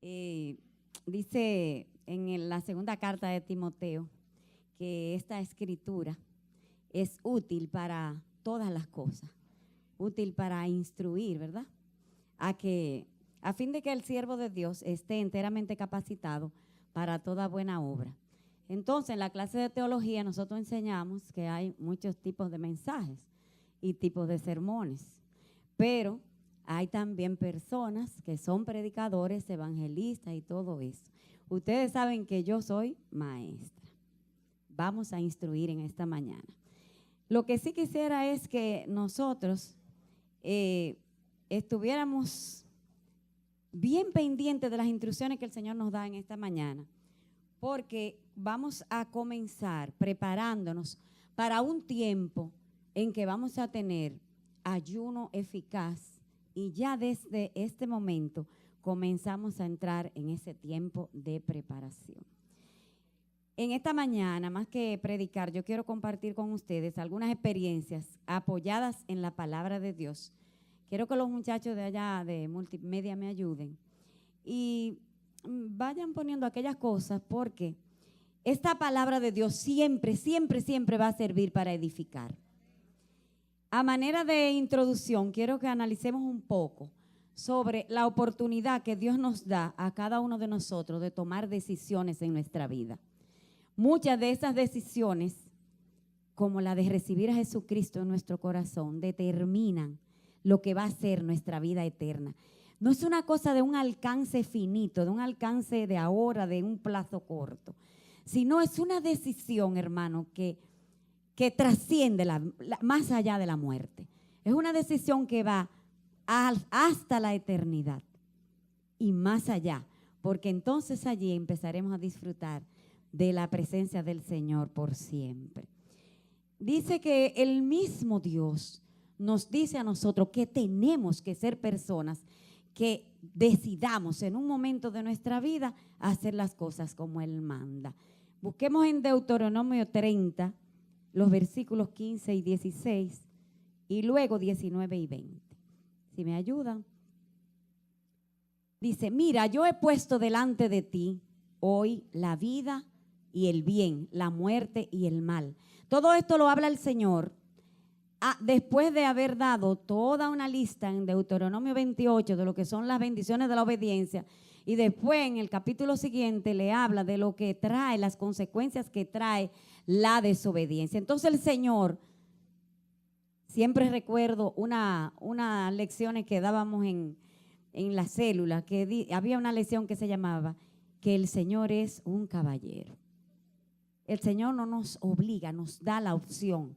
Dice en la segunda carta de Timoteo que esta escritura es útil para todas las cosas, útil para instruir, ¿verdad? A fin de que el siervo de Dios esté enteramente capacitado para toda buena obra. Entonces, en la clase de teología nosotros enseñamos que hay muchos tipos de mensajes y tipos de sermones, pero hay también personas que son predicadores, evangelistas y todo eso. Ustedes saben que yo soy maestra. Vamos a instruir en esta mañana. Lo que sí quisiera es que nosotros estuviéramos bien pendientes de las instrucciones que el Señor nos da en esta mañana, porque vamos a comenzar preparándonos para un tiempo en que vamos a tener ayuno eficaz, y ya desde este momento comenzamos a entrar en ese tiempo de preparación. En esta mañana, más que predicar, yo quiero compartir con ustedes algunas experiencias apoyadas en la palabra de Dios. Quiero que los muchachos de allá de multimedia me ayuden y vayan poniendo aquellas cosas, porque esta palabra de Dios siempre, siempre, siempre va a servir para edificar. A manera de introducción, quiero que analicemos un poco sobre la oportunidad que Dios nos da a cada uno de nosotros de tomar decisiones en nuestra vida. Muchas de esas decisiones, como la de recibir a Jesucristo en nuestro corazón, determinan lo que va a ser nuestra vida eterna. No es una cosa de un alcance finito, de un alcance de ahora, de un plazo corto, sino es una decisión, hermano, que trasciende más allá de la muerte. Es una decisión que va hasta la eternidad y más allá, porque entonces allí empezaremos a disfrutar de la presencia del Señor por siempre. Dice que el mismo Dios nos dice a nosotros que tenemos que ser personas que decidamos en un momento de nuestra vida hacer las cosas como Él manda. Busquemos en Deuteronomio 30 los versículos 15 y 16 y luego 19 y 20. Si me ayudan. Dice: mira, yo he puesto delante de ti hoy la vida y el bien, la muerte y el mal. Todo esto lo habla el Señor después de haber dado toda una lista en Deuteronomio 28 de lo que son las bendiciones de la obediencia, y después en el capítulo siguiente le habla de lo que trae, las consecuencias que trae la desobediencia. Entonces el Señor, siempre recuerdo unas lecciones que dábamos en la célula, que había una lección que se llamaba que el Señor es un caballero. El Señor no nos obliga, nos da la opción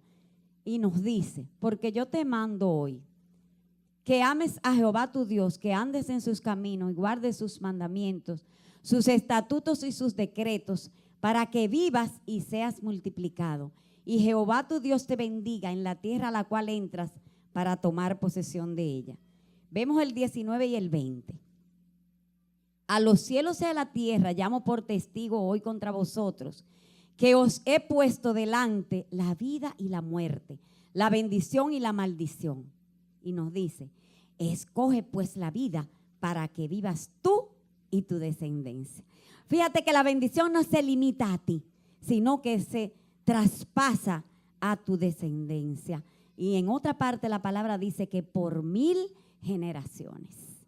y nos dice: porque yo te mando hoy que ames a Jehová tu Dios, que andes en sus caminos y guardes sus mandamientos, sus estatutos y sus decretos, para que vivas y seas multiplicado. Y Jehová tu Dios te bendiga en la tierra a la cual entras para tomar posesión de ella. Vemos el 19 y el 20. A los cielos y a la tierra llamo por testigo hoy contra vosotros, que os he puesto delante la vida y la muerte, la bendición y la maldición. Y nos dice: escoge pues la vida para que vivas tú y tu descendencia. Fíjate que la bendición no se limita a ti, sino que se traspasa a tu descendencia. Y en otra parte la palabra dice que por 1000 generaciones.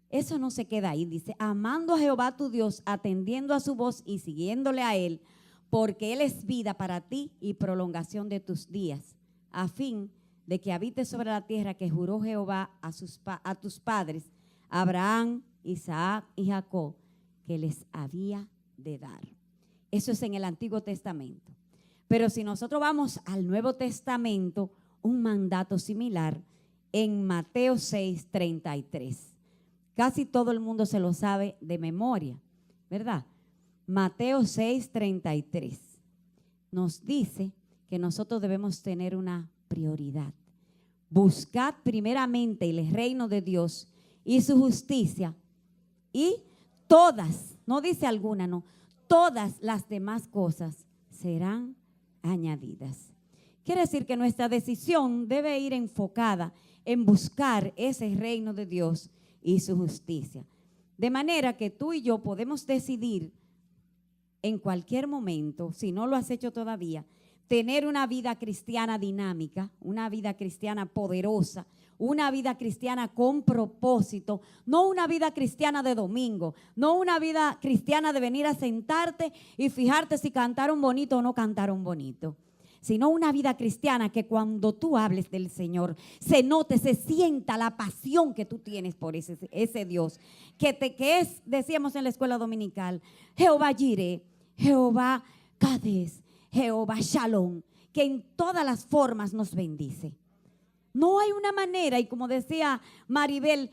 Eso no se queda ahí, dice: amando a Jehová tu Dios, atendiendo a su voz y siguiéndole a Él, porque Él es vida para ti y prolongación de tus días, a fin de que habites sobre la tierra que juró Jehová a tus padres, Abraham, Isaac y Jacob, que les había de dar. Eso es en el Antiguo Testamento. Pero si nosotros vamos al Nuevo Testamento, un mandato similar en Mateo 6:33. Casi todo el mundo se lo sabe de memoria, ¿verdad? Mateo 6:33 nos dice que nosotros debemos tener una prioridad. Buscad primeramente el reino de Dios y su justicia, y todas, no dice alguna, no, todas las demás cosas serán añadidas. Quiere decir que nuestra decisión debe ir enfocada en buscar ese reino de Dios y su justicia. De manera que tú y yo podemos decidir en cualquier momento, si no lo has hecho todavía, tener una vida cristiana dinámica, una vida cristiana poderosa, una vida cristiana con propósito, no una vida cristiana de domingo, no una vida cristiana de venir a sentarte y fijarte si cantaron bonito o no cantaron bonito, sino una vida cristiana que cuando tú hables del Señor se note, se sienta la pasión que tú tienes por ese Dios, que es, decíamos en la escuela dominical, Jehová Jireh, Jehová Kades, Jehová Shalom, que en todas las formas nos bendice. No hay una manera, y como decía Maribel,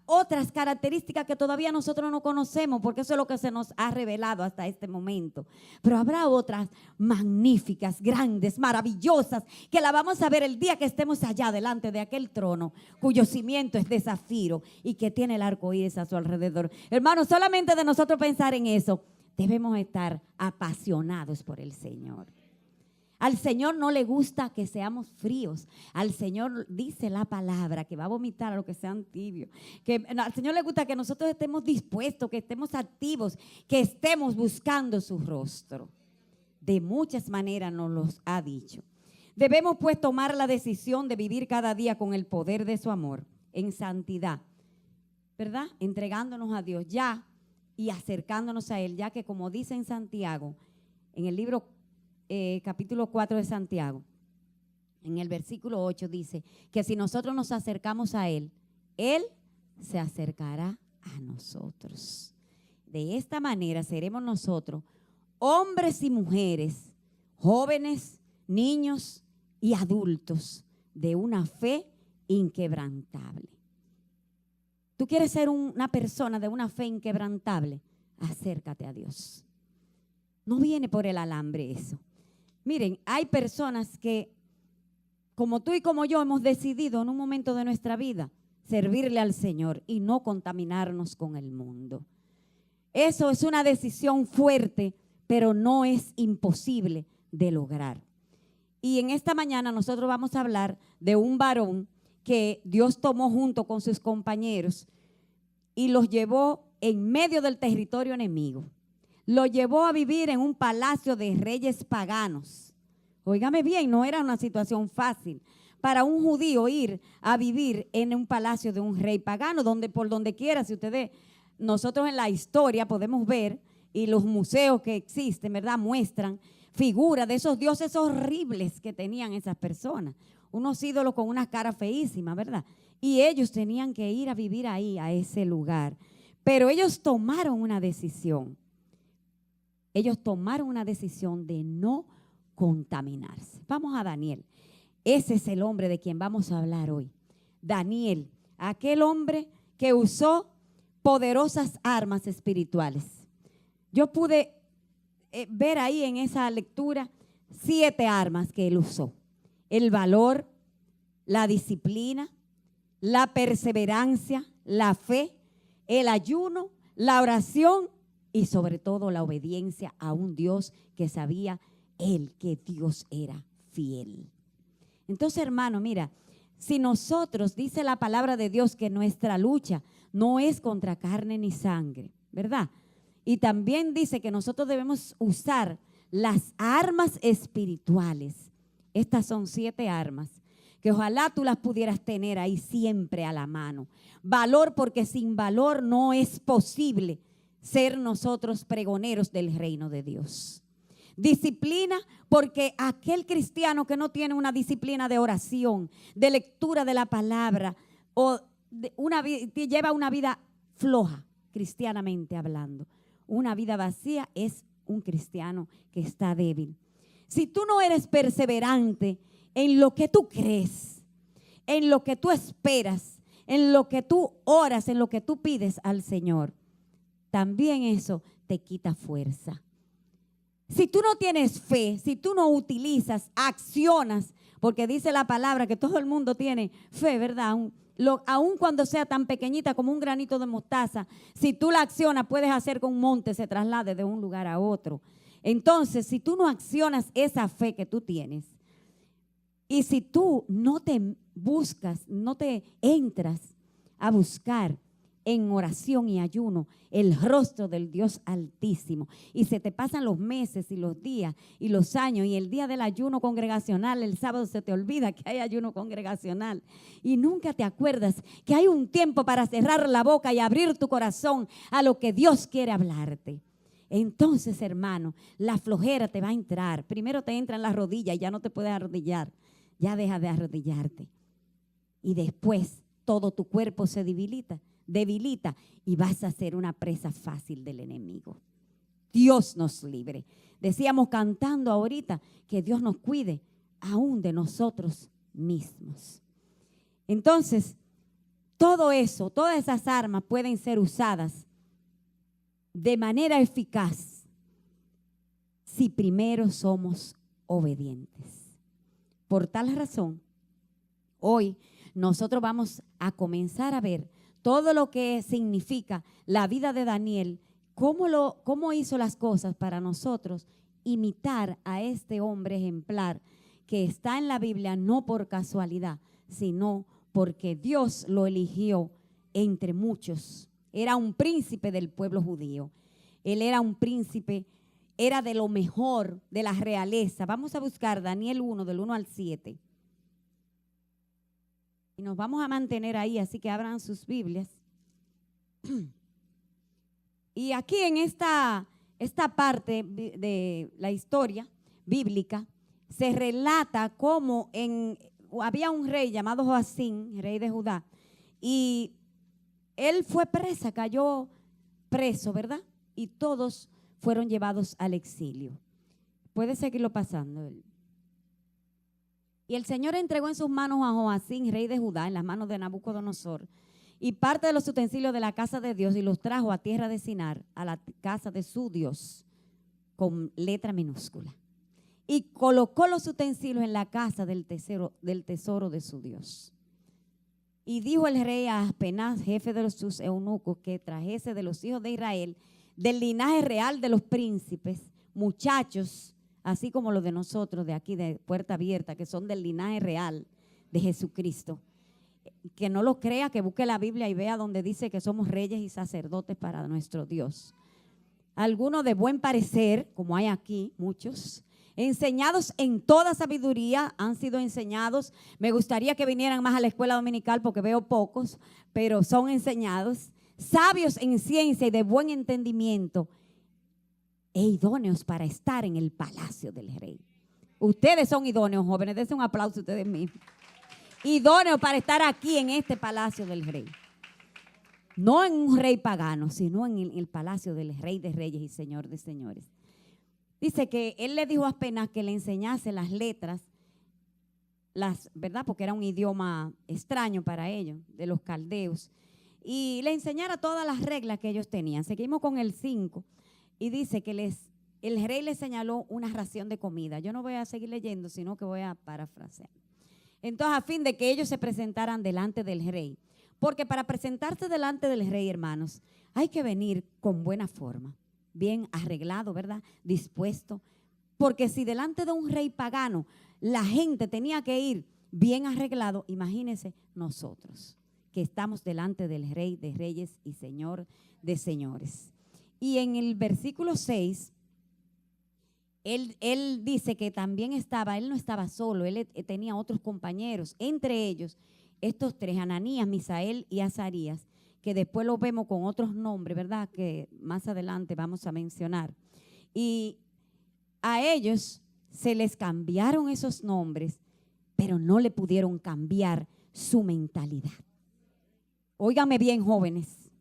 otras características que todavía nosotros no conocemos, porque eso es lo que se nos ha revelado hasta este momento. Pero habrá otras magníficas, grandes, maravillosas, que la vamos a ver el día que estemos allá delante de aquel trono, cuyo cimiento es de zafiro y que tiene el arco iris a su alrededor. Hermanos, solamente de nosotros pensar en eso, debemos estar apasionados por el Señor. Al Señor no le gusta que seamos fríos. Al Señor dice la palabra que va a vomitar a los que sean tibios. Al Señor le gusta que nosotros estemos dispuestos, que estemos activos, que estemos buscando su rostro. De muchas maneras nos los ha dicho. Debemos pues tomar la decisión de vivir cada día con el poder de su amor, en santidad, ¿verdad? Entregándonos a Dios ya y acercándonos a Él, ya que como dice en Santiago, en el libro capítulo 4 de Santiago, en el versículo 8 dice que si nosotros nos acercamos a Él, Él se acercará a nosotros. De esta manera seremos nosotros, hombres y mujeres, jóvenes, niños y adultos, de una fe inquebrantable. ¿Tú quieres ser una persona de una fe inquebrantable? Acércate a Dios. No viene por el alambre eso. Miren, hay personas que, como tú y como yo, hemos decidido en un momento de nuestra vida servirle al Señor y no contaminarnos con el mundo. Eso es una decisión fuerte, pero no es imposible de lograr. Y en esta mañana nosotros vamos a hablar de un varón que Dios tomó junto con sus compañeros y los llevó en medio del territorio enemigo. Lo llevó a vivir en un palacio de reyes paganos. Óigame bien, no era una situación fácil para un judío ir a vivir en un palacio de un rey pagano, por donde quiera, si nosotros en la historia podemos ver, y los museos que existen, ¿verdad?, muestran figuras de esos dioses horribles que tenían esas personas. Unos ídolos con unas caras feísimas, ¿verdad? Y ellos tenían que ir a vivir ahí, a ese lugar. Pero ellos tomaron una decisión. Ellos tomaron una decisión de no contaminarse. Vamos a Daniel. Ese es el hombre de quien vamos a hablar hoy. Daniel, aquel hombre que usó poderosas armas espirituales. Yo pude ver ahí en esa lectura 7 armas que él usó. El valor, la disciplina, la perseverancia, la fe, el ayuno, la oración y sobre todo la obediencia a un Dios que sabía él que Dios era fiel. Entonces, hermano, mira, si nosotros, dice la palabra de Dios, que nuestra lucha no es contra carne ni sangre, ¿verdad? Y también dice que nosotros debemos usar las armas espirituales. Estas son 7 armas que ojalá tú las pudieras tener ahí siempre a la mano. Valor, porque sin valor no es posible ser nosotros pregoneros del reino de Dios. Disciplina, porque aquel cristiano que no tiene una disciplina de oración, de lectura de la palabra, lleva una vida floja, cristianamente hablando. Una vida vacía es un cristiano que está débil. Si tú no eres perseverante en lo que tú crees, en lo que tú esperas, en lo que tú oras, en lo que tú pides al Señor, también eso te quita fuerza. Si tú no tienes fe, si tú no utilizas, accionas, porque dice la palabra que todo el mundo tiene fe, ¿verdad? Aun cuando sea tan pequeñita como un granito de mostaza, si tú la accionas, puedes hacer que un monte se traslade de un lugar a otro. Entonces, si tú no accionas esa fe que tú tienes, y si tú no te buscas, no te entras a buscar en oración y ayuno el rostro del Dios Altísimo. Y se te pasan los meses y los días y los años, y el día del ayuno congregacional, el sábado, se te olvida que hay ayuno congregacional. Y nunca te acuerdas que hay un tiempo para cerrar la boca y abrir tu corazón a lo que Dios quiere hablarte. Entonces, hermano, la flojera te va a entrar. Primero te entra en las rodillas y ya no te puedes arrodillar. Ya deja de arrodillarte. Y después todo tu cuerpo se debilita y vas a ser una presa fácil del enemigo. Dios nos libre. Decíamos cantando ahorita que Dios nos cuide aún de nosotros mismos. Entonces, todo eso, todas esas armas pueden ser usadas de manera eficaz si primero somos obedientes. Por tal razón, hoy nosotros vamos a comenzar a ver todo lo que significa la vida de Daniel, cómo hizo las cosas para nosotros imitar a este hombre ejemplar que está en la Biblia no por casualidad, sino porque Dios lo eligió entre muchos. Era un príncipe del pueblo judío. Él era un príncipe, era de lo mejor de la realeza. Vamos a buscar Daniel 1, del 1 al 7. Y nos vamos a mantener ahí, así que abran sus Biblias. Y aquí en esta parte de la historia bíblica se relata cómo había un rey llamado Joacín, rey de Judá, y él fue presa, cayó preso, ¿verdad? Y todos fueron llevados al exilio. Puede seguirlo pasando. Y el Señor entregó en sus manos a Joacín, rey de Judá, en las manos de Nabucodonosor, y parte de los utensilios de la casa de Dios, y los trajo a tierra de Sinar, a la casa de su Dios, con letra minúscula. Y colocó los utensilios en la casa del tesoro de su Dios. Y dijo el rey a Aspenaz, jefe de sus eunucos, que trajese de los hijos de Israel, del linaje real de los príncipes, muchachos, así como los de nosotros, de aquí de Puerta Abierta, que son del linaje real de Jesucristo. Que no lo crea, que busque la Biblia y vea donde dice que somos reyes y sacerdotes para nuestro Dios. Algunos de buen parecer, como hay aquí muchos, enseñados en toda sabiduría, han sido enseñados. Me gustaría que vinieran más a la escuela dominical porque veo pocos, pero son enseñados. Sabios en ciencia y de buen entendimiento e idóneos para estar en el palacio del rey. Ustedes son idóneos, jóvenes, dense un aplauso a ustedes mismos. Idóneos para estar aquí en este palacio del rey. No en un rey pagano, sino en el palacio del rey de reyes y señor de señores. Dice que él le dijo a Aspenaz que le enseñase las letras, ¿verdad? Porque era un idioma extraño para ellos, de los caldeos. Y le enseñara todas las reglas que ellos tenían. Seguimos con el 5 y dice que el rey les señaló una ración de comida. Yo no voy a seguir leyendo, sino que voy a parafrasear. Entonces, a fin de que ellos se presentaran delante del rey. Porque para presentarse delante del rey, hermanos, hay que venir con buena forma, bien arreglado, ¿verdad? Dispuesto. Porque si delante de un rey pagano la gente tenía que ir bien arreglado, imagínense nosotros, que estamos delante del rey de reyes y señor de señores. Y en el versículo 6, él dice que también él no estaba solo, él tenía otros compañeros, entre ellos estos tres, Ananías, Misael y Azarías, que después los vemos con otros nombres, ¿verdad? Que más adelante vamos a mencionar. Y a ellos se les cambiaron esos nombres, pero no le pudieron cambiar su mentalidad. Óigame bien, jóvenes,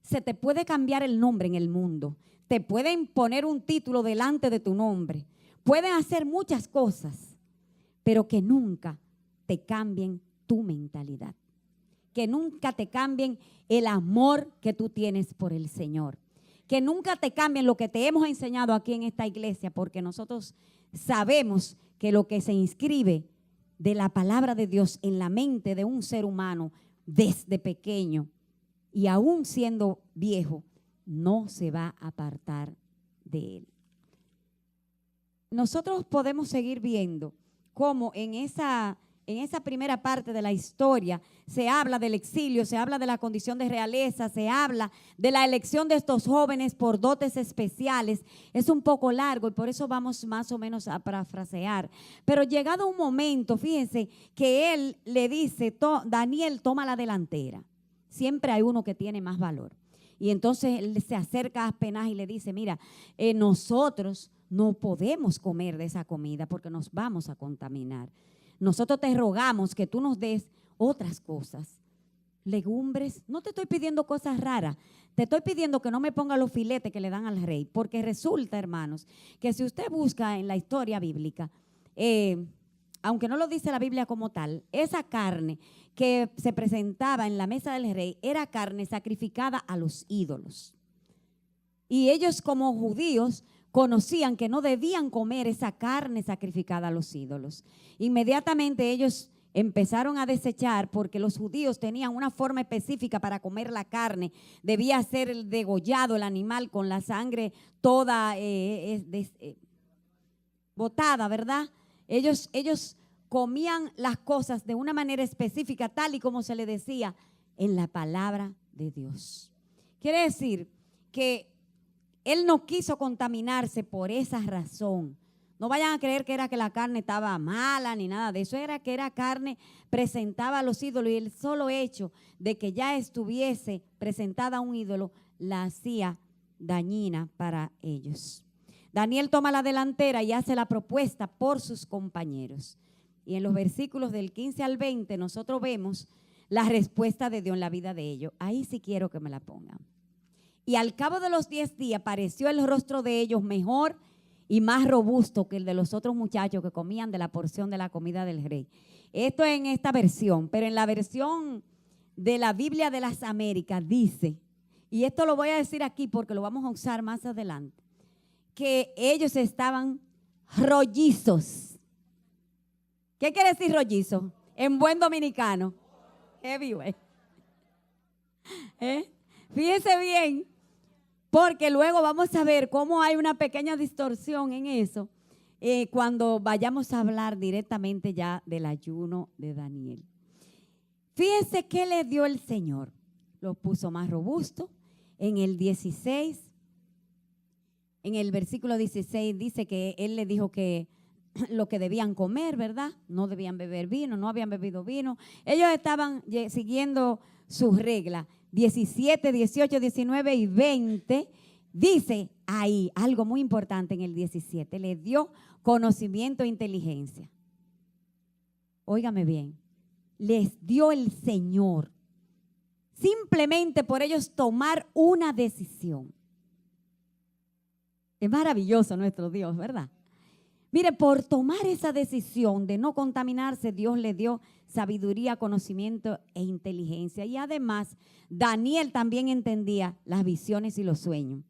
se te puede cambiar el nombre en el mundo, te pueden poner un título delante de tu nombre, pueden hacer muchas cosas, pero que nunca te cambien tu mentalidad, que nunca te cambien el amor que tú tienes por el Señor, que nunca te cambien lo que te hemos enseñado aquí en esta iglesia, porque nosotros sabemos que lo que se inscribe de la palabra de Dios en la mente de un ser humano desde pequeño y aún siendo viejo, no se va a apartar de él. Nosotros podemos seguir viendo cómo en esa en esa primera parte de la historia, se habla del exilio, se habla de la condición de realeza, se habla de la elección de estos jóvenes por dotes especiales. Es un poco largo y por eso vamos más o menos a parafrasear. Pero llegado un momento, fíjense que él le dice, Daniel toma la delantera. Siempre hay uno que tiene más valor. Y entonces él se acerca a Aspenaz y le dice, mira, nosotros no podemos comer de esa comida porque nos vamos a contaminar. Nosotros te rogamos que tú nos des otras cosas, legumbres. No te estoy pidiendo cosas raras, te estoy pidiendo que no me ponga los filetes que le dan al rey, porque resulta, hermanos, que si usted busca en la historia bíblica, aunque no lo dice la Biblia como tal, esa carne que se presentaba en la mesa del rey era carne sacrificada a los ídolos. Y ellos como judíos conocían que no debían comer esa carne sacrificada a los ídolos. Inmediatamente ellos empezaron a desechar, porque los judíos tenían una forma específica para comer la carne. Debía ser el degollado el animal con la sangre toda botada, ¿verdad? Ellos comían las cosas de una manera específica, tal y como se le decía en la palabra de Dios. Quiere decir que él no quiso contaminarse por esa razón. No vayan a creer que era que la carne estaba mala ni nada de eso. Era que era carne presentada a los ídolos y el solo hecho de que ya estuviese presentada a un ídolo la hacía dañina para ellos. Daniel toma la delantera y hace la propuesta por sus compañeros. Y en los versículos del 15 al 20 nosotros vemos la respuesta de Dios en la vida de ellos. Ahí sí quiero que me la pongan. Y al cabo de los 10 días pareció el rostro de ellos mejor y más robusto que el de los otros muchachos que comían de la porción de la comida del rey. Esto en esta versión, pero en la versión de la Biblia de las Américas dice, y esto lo voy a decir aquí porque lo vamos a usar más adelante, que ellos estaban rollizos. ¿Qué quiere decir rollizo? En buen dominicano. Heavyweight. Fíjense bien, porque luego vamos a ver cómo hay una pequeña distorsión en eso cuando vayamos a hablar directamente ya del ayuno de Daniel. Fíjense qué le dio el Señor. Lo puso más robusto. En el 16, en el versículo 16 dice que él le dijo que lo que debían comer, ¿verdad? No debían beber vino, no habían bebido vino. Ellos estaban siguiendo sus reglas. 17, 18, 19 y 20, dice ahí algo muy importante en el 17, le dio conocimiento e inteligencia. Óigame bien, les dio el Señor, simplemente por ellos tomar una decisión. Es maravilloso nuestro Dios, ¿verdad? Mire, por tomar esa decisión de no contaminarse, Dios le dio sabiduría, conocimiento e inteligencia. Y además, Daniel también entendía las visiones y los sueños.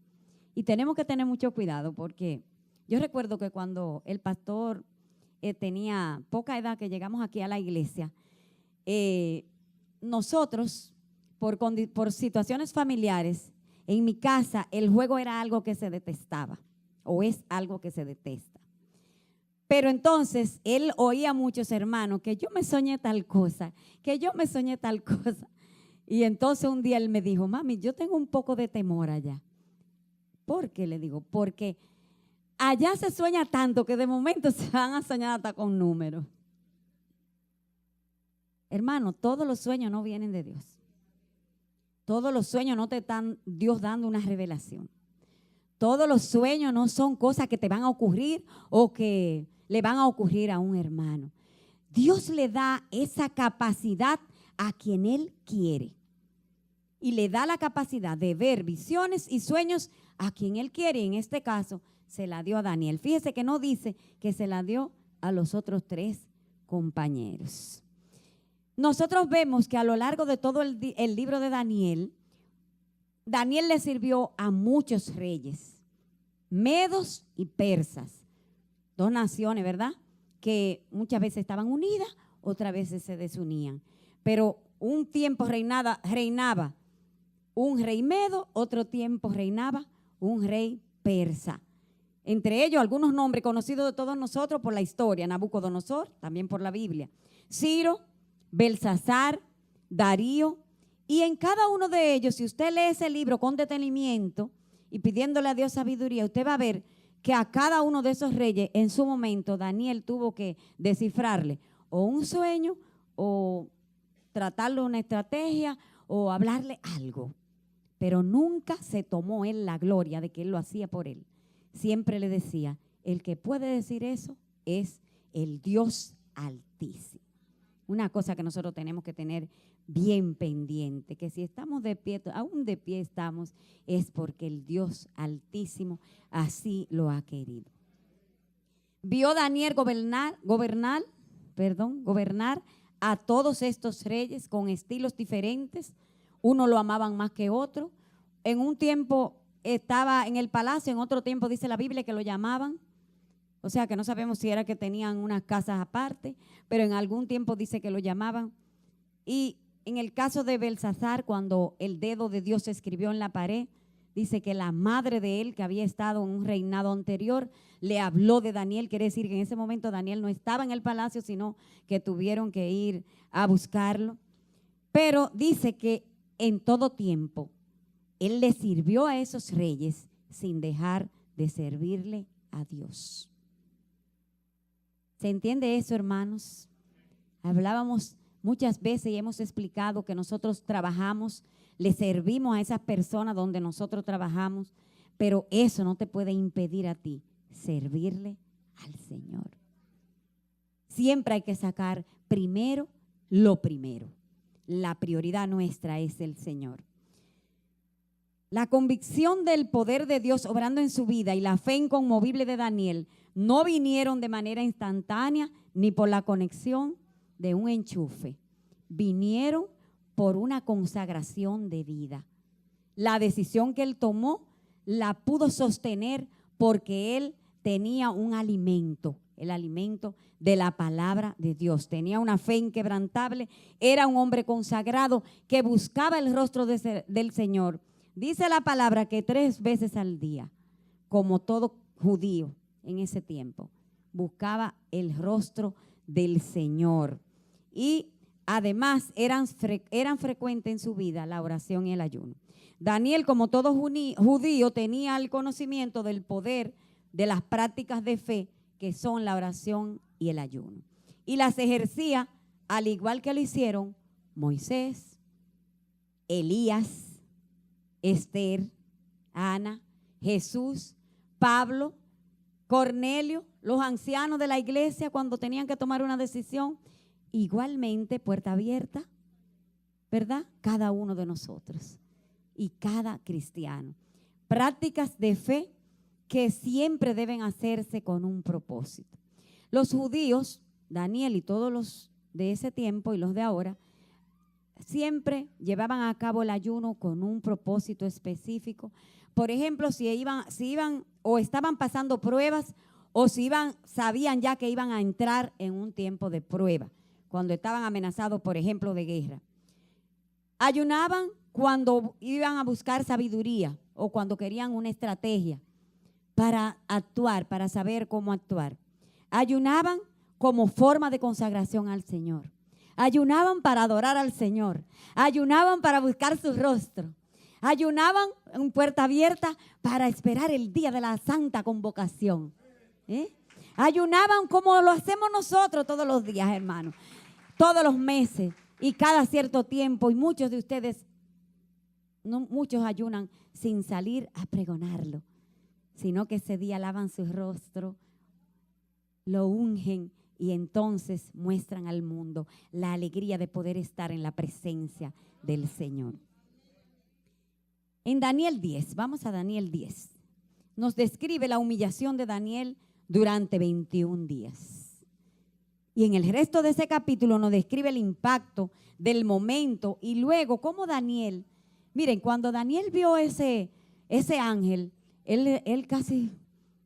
Y tenemos que tener mucho cuidado porque yo recuerdo que cuando el pastor tenía poca edad que llegamos aquí a la iglesia, nosotros, por situaciones familiares, en mi casa el juego era algo que se detestaba o es algo que se detesta. Pero entonces él oía a muchos hermanos que yo me soñé tal cosa, que yo me soñé tal cosa. Y entonces un día él me dijo, mami, yo tengo un poco de temor allá. ¿Por qué? Le digo, porque allá se sueña tanto que de momento se van a soñar hasta con números. Hermano, todos los sueños no vienen de Dios. Todos los sueños no te están Dios dando una revelación. Todos los sueños no son cosas que te van a ocurrir o que le van a ocurrir a un hermano. Dios le da esa capacidad a quien Él quiere. Y le da la capacidad de ver visiones y sueños a quien Él quiere. Y en este caso se la dio a Daniel. Fíjese que no dice que se la dio a los otros 3 compañeros. Nosotros vemos que a lo largo de todo el libro de Daniel, Daniel le sirvió a muchos reyes, medos y persas. 2 naciones, ¿verdad? Que muchas veces estaban unidas, otras veces se desunían. Pero un tiempo reinaba un rey medo, otro tiempo reinaba un rey persa. Entre ellos algunos nombres conocidos de todos nosotros por la historia, Nabucodonosor, también por la Biblia. Ciro, Belsasar, Darío. Y en cada uno de ellos, si usted lee ese libro con detenimiento y pidiéndole a Dios sabiduría, usted va a ver que a cada uno de esos reyes, en su momento, Daniel tuvo que descifrarle o un sueño, o tratarle una estrategia, o hablarle algo. Pero nunca se tomó él la gloria de que él lo hacía por él. Siempre le decía, el que puede decir eso es el Dios Altísimo. Una cosa que nosotros tenemos que tener bien pendiente, que si estamos de pie, aún de pie estamos, es porque el Dios Altísimo así lo ha querido. Vio Daniel gobernar a todos estos reyes con estilos diferentes. Uno lo amaban más que otro. En un tiempo estaba en el palacio, en otro tiempo dice la Biblia que lo llamaban. O sea que no sabemos si era que tenían unas casas aparte, pero en algún tiempo dice que lo llamaban. Y en el caso de Belsasar, cuando el dedo de Dios se escribió en la pared, dice que la madre de él, que había estado en un reinado anterior, le habló de Daniel. Quiere decir que en ese momento Daniel no estaba en el palacio, sino que tuvieron que ir a buscarlo. Pero dice que en todo tiempo él le sirvió a esos reyes sin dejar de servirle a Dios. ¿Se entiende eso, hermanos? Hablábamos muchas veces y hemos explicado que nosotros trabajamos, le servimos a esas personas donde nosotros trabajamos, pero eso no te puede impedir a ti servirle al Señor. Siempre hay que sacar primero lo primero. La prioridad nuestra es el Señor. La convicción del poder de Dios obrando en su vida y la fe inconmovible de Daniel no vinieron de manera instantánea ni por la conexión de un enchufe. Vinieron por una consagración de vida. La decisión que él tomó la pudo sostener porque él tenía un alimento, el alimento de la palabra de Dios. Tenía una fe inquebrantable, era un hombre consagrado que buscaba el rostro del Señor. Dice la palabra que 3 veces al día, como todo judío en ese tiempo, buscaba el rostro del Señor. Y además eran frecuentes en su vida la oración y el ayuno. Daniel, como todo judío, tenía el conocimiento del poder de las prácticas de fe que son la oración y el ayuno. Y las ejercía al igual que lo hicieron Moisés, Elías, Esther, Ana, Jesús, Pablo, Cornelio, los ancianos de la iglesia cuando tenían que tomar una decisión. Igualmente, puerta abierta, ¿verdad? Cada uno de nosotros y cada cristiano. Prácticas de fe que siempre deben hacerse con un propósito. Los judíos, Daniel y todos los de ese tiempo y los de ahora, siempre llevaban a cabo el ayuno con un propósito específico. Por ejemplo, si iban o estaban pasando pruebas o sabían ya que iban a entrar en un tiempo de prueba, cuando estaban amenazados, por ejemplo, de guerra. Ayunaban cuando iban a buscar sabiduría o cuando querían una estrategia para actuar, para saber cómo actuar. Ayunaban como forma de consagración al Señor. Ayunaban para adorar al Señor. Ayunaban para buscar su rostro. Ayunaban en puerta abierta para esperar el día de la santa convocación. Ayunaban como lo hacemos nosotros todos los días, hermanos. Todos los meses y cada cierto tiempo. Y muchos de ustedes, muchos ayunan sin salir a pregonarlo, sino que ese día lavan su rostro, lo ungen y entonces muestran al mundo la alegría de poder estar en la presencia del Señor. En Daniel 10, vamos a Daniel 10, nos describe la humillación de Daniel durante 21 días. Y en el resto de ese capítulo nos describe el impacto del momento y luego cómo Daniel, miren, cuando Daniel vio ese ángel, él casi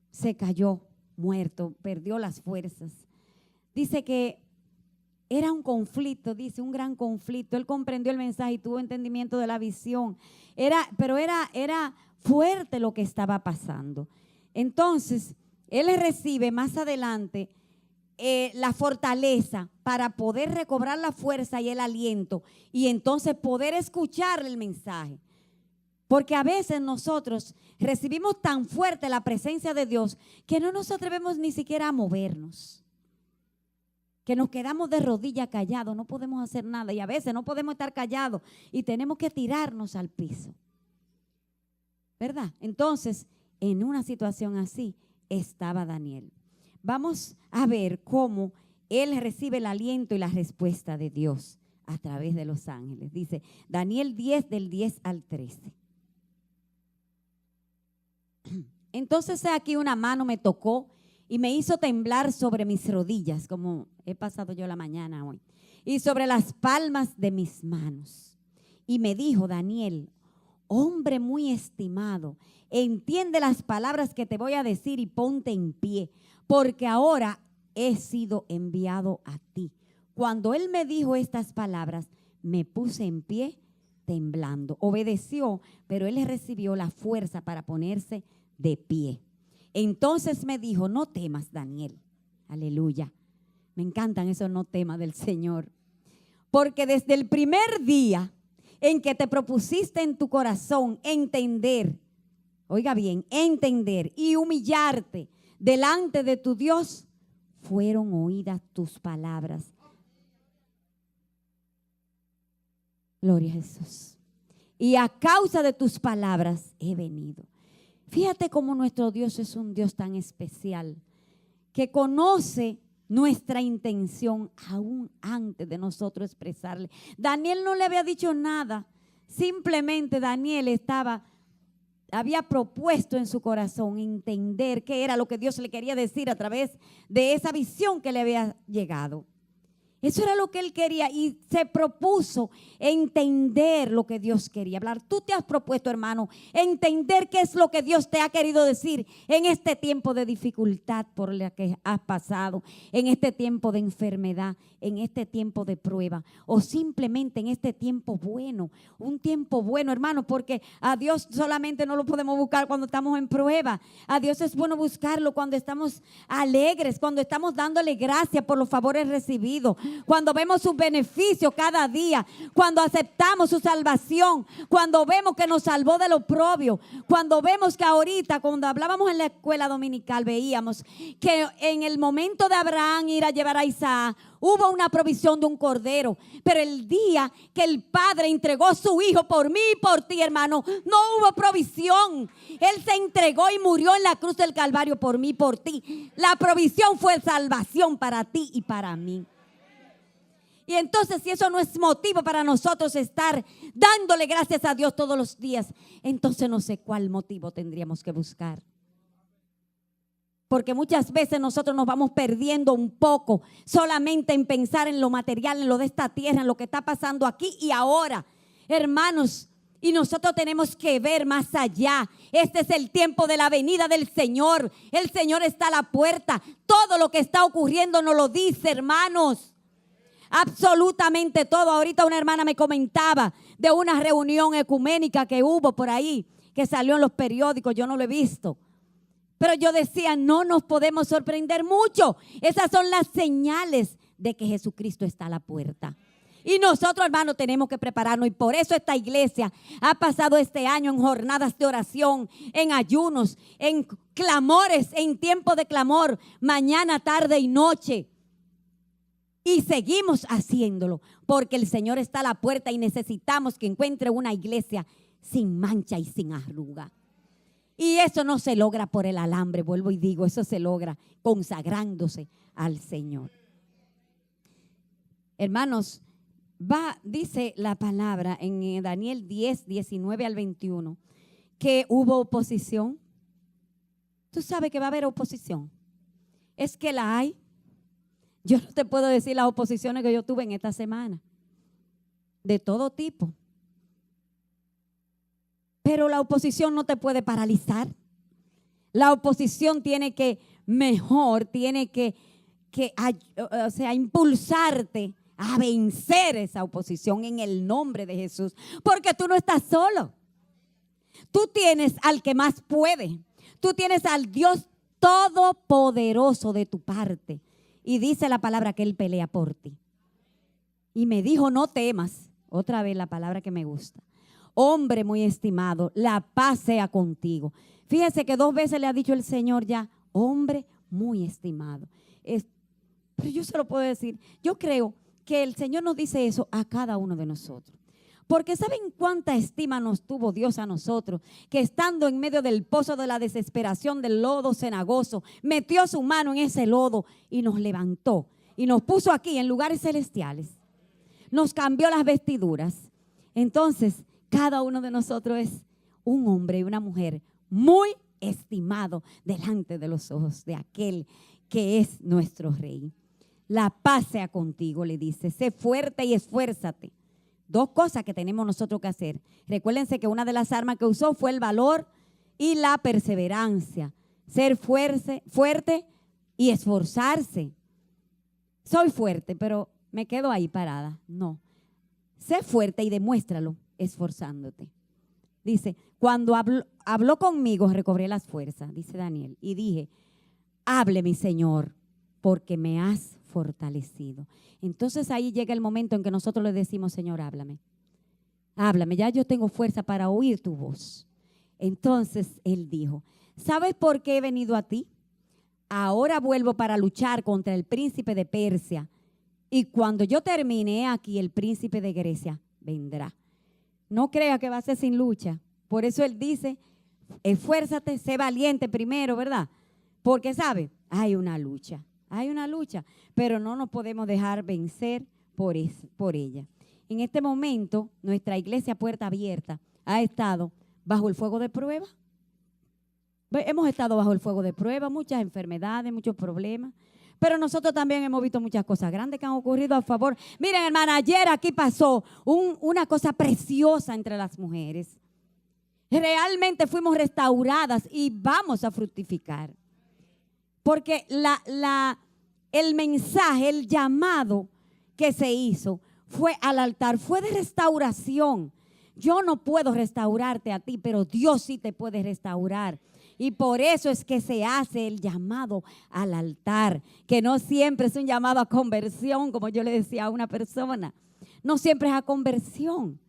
se cayó muerto, perdió las fuerzas. Dice que era un conflicto, dice, un gran conflicto. Él comprendió el mensaje y tuvo entendimiento de la visión. Pero era fuerte lo que estaba pasando. Entonces, él recibe más adelante la fortaleza para poder recobrar la fuerza y el aliento y entonces poder escuchar el mensaje. Porque a veces nosotros recibimos tan fuerte la presencia de Dios que no nos atrevemos ni siquiera a movernos. Que nos quedamos de rodillas callados, no podemos hacer nada y a veces no podemos estar callados y tenemos que tirarnos al piso. ¿Verdad? Entonces, en una situación así estaba Daniel. Vamos a ver cómo él recibe el aliento y la respuesta de Dios a través de los ángeles. Dice Daniel 10 del 10 al 13. Entonces aquí una mano me tocó y me hizo temblar sobre mis rodillas, como he pasado yo la mañana hoy, y sobre las palmas de mis manos. Y me dijo: Daniel, hombre muy estimado, entiende las palabras que te voy a decir y ponte en pie, porque ahora he sido enviado a ti. Cuando él me dijo estas palabras, me puse en pie temblando. Obedeció, pero él recibió la fuerza para ponerse de pie. Entonces me dijo: no temas, Daniel. Aleluya. Me encantan esos no temas del Señor. Porque desde el primer día en que te propusiste en tu corazón entender, oiga bien, entender y humillarte delante de tu Dios, fueron oídas tus palabras. Gloria a Jesús. Y a causa de tus palabras he venido. Fíjate cómo nuestro Dios es un Dios tan especial, que conoce nuestra intención aún antes de nosotros expresarle. Daniel no le había dicho nada, simplemente Daniel había propuesto en su corazón entender qué era lo que Dios le quería decir a través de esa visión que le había llegado. Eso era lo que él quería y se propuso entender lo que Dios quería hablar. Tú te has propuesto, hermano, entender qué es lo que Dios te ha querido decir en este tiempo de dificultad por la que has pasado, en este tiempo de enfermedad, en este tiempo de prueba o simplemente en este tiempo bueno. Un tiempo bueno, hermano, porque a Dios solamente no lo podemos buscar cuando estamos en prueba. A Dios es bueno buscarlo cuando estamos alegres, cuando estamos dándole gracias por los favores recibidos, cuando vemos sus beneficios cada día, cuando aceptamos su salvación, cuando vemos que nos salvó del oprobio, cuando vemos que ahorita, cuando hablábamos en la escuela dominical, veíamos que en el momento de Abraham ir a llevar a Isaac, hubo una provisión de un cordero, pero el día que el Padre entregó su hijo por mí y por ti, hermano, no hubo provisión. Él se entregó y murió en la cruz del Calvario por mí y por ti. La provisión fue salvación para ti y para mí. Y entonces, si eso no es motivo para nosotros estar dándole gracias a Dios todos los días, entonces no sé cuál motivo tendríamos que buscar. Porque muchas veces nosotros nos vamos perdiendo un poco solamente en pensar en lo material, en lo de esta tierra, en lo que está pasando aquí y ahora, hermanos. Y nosotros tenemos que ver más allá. Este es el tiempo de la venida del Señor. El Señor está a la puerta. Todo lo que está ocurriendo nos lo dice, hermanos. Absolutamente todo. Ahorita una hermana me comentaba de una reunión ecuménica que hubo por ahí, que salió en los periódicos. Yo no lo he visto. Pero yo decía, no nos podemos sorprender mucho. Esas son las señales de que Jesucristo está a la puerta. Y nosotros, hermanos, tenemos que prepararnos. Y por eso esta iglesia ha pasado este año en jornadas de oración, en ayunos, en clamores, en tiempo de clamor, mañana, tarde y noche. Y seguimos haciéndolo porque el Señor está a la puerta y necesitamos que encuentre una iglesia sin mancha y sin arruga. Y eso no se logra por el alambre, vuelvo y digo, eso se logra consagrándose al Señor. Hermanos, dice la palabra en Daniel 10, 19 al 21, que hubo oposición. Tú sabes que va a haber oposición. Es que la hay. Yo no te puedo decir las oposiciones que yo tuve en esta semana, de todo tipo. Pero la oposición no te puede paralizar. La oposición tiene que impulsarte a vencer esa oposición en el nombre de Jesús. Porque tú no estás solo. Tú tienes al que más puede. Tú tienes al Dios todopoderoso de tu parte. Y dice la palabra que Él pelea por ti. Y me dijo, no temas. Otra vez la palabra que me gusta. Hombre muy estimado, la paz sea contigo. Fíjese que 2 veces le ha dicho el Señor ya, hombre muy estimado. Pero yo se lo puedo decir, yo creo que el Señor nos dice eso a cada uno de nosotros. Porque ¿saben cuánta estima nos tuvo Dios a nosotros? Que estando en medio del pozo de la desesperación, del lodo cenagoso, metió su mano en ese lodo y nos levantó y nos puso aquí en lugares celestiales. Nos cambió las vestiduras. Entonces, cada uno de nosotros es un hombre y una mujer muy estimado delante de los ojos de aquel que es nuestro Rey. La paz sea contigo, le dice. Sé fuerte y esfuérzate. 2 cosas que tenemos nosotros que hacer. Recuérdense que una de las armas que usó fue el valor y la perseverancia. Ser fuerte y esforzarse. Soy fuerte, pero me quedo ahí parada. No. Sé fuerte y demuéstralo esforzándote. Dice, cuando habló conmigo recobré las fuerzas, dice Daniel, y dije, hable mi Señor, porque me has fortalecido. Entonces ahí llega el momento en que nosotros le decimos, Señor, háblame. Háblame, ya yo tengo fuerza para oír tu voz. Entonces él dijo, ¿sabes por qué he venido a ti? Ahora vuelvo para luchar contra el príncipe de Persia. Y cuando yo termine aquí, el príncipe de Grecia vendrá. No crea que va a ser sin lucha. Por eso él dice, esfuérzate, sé valiente primero, ¿verdad? Porque, ¿sabe? Hay una lucha, pero no nos podemos dejar vencer por ella. En este momento, nuestra iglesia Puerta Abierta ha estado bajo el fuego de prueba. Hemos estado bajo el fuego de prueba, muchas enfermedades, muchos problemas. Pero nosotros también hemos visto muchas cosas grandes que han ocurrido a favor. Miren, hermana, ayer aquí pasó una cosa preciosa entre las mujeres. Realmente fuimos restauradas y vamos a fructificar. Porque el mensaje, el llamado que se hizo fue al altar, fue de restauración. Yo no puedo restaurarte a ti, pero Dios sí te puede restaurar. Y por eso es que se hace el llamado al altar, que no siempre es un llamado a conversión, como yo le decía a una persona. No siempre es a conversión.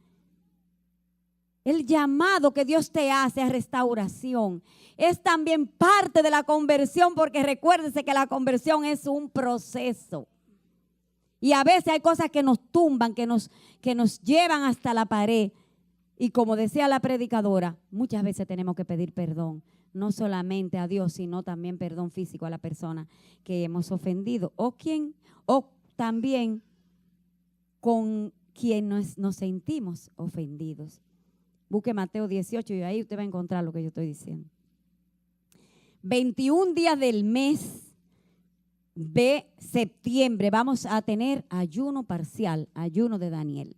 El llamado que Dios te hace a restauración es también parte de la conversión, porque recuérdese que la conversión es un proceso. Y a veces hay cosas que nos tumban, que nos llevan hasta la pared. Y como decía la predicadora, muchas veces tenemos que pedir perdón. No solamente a Dios, sino también perdón físico a la persona que hemos ofendido. O también con quien nos sentimos ofendidos. Busque Mateo 18 y ahí usted va a encontrar lo que yo estoy diciendo. 21 días del mes de septiembre vamos a tener ayuno parcial, ayuno de Daniel.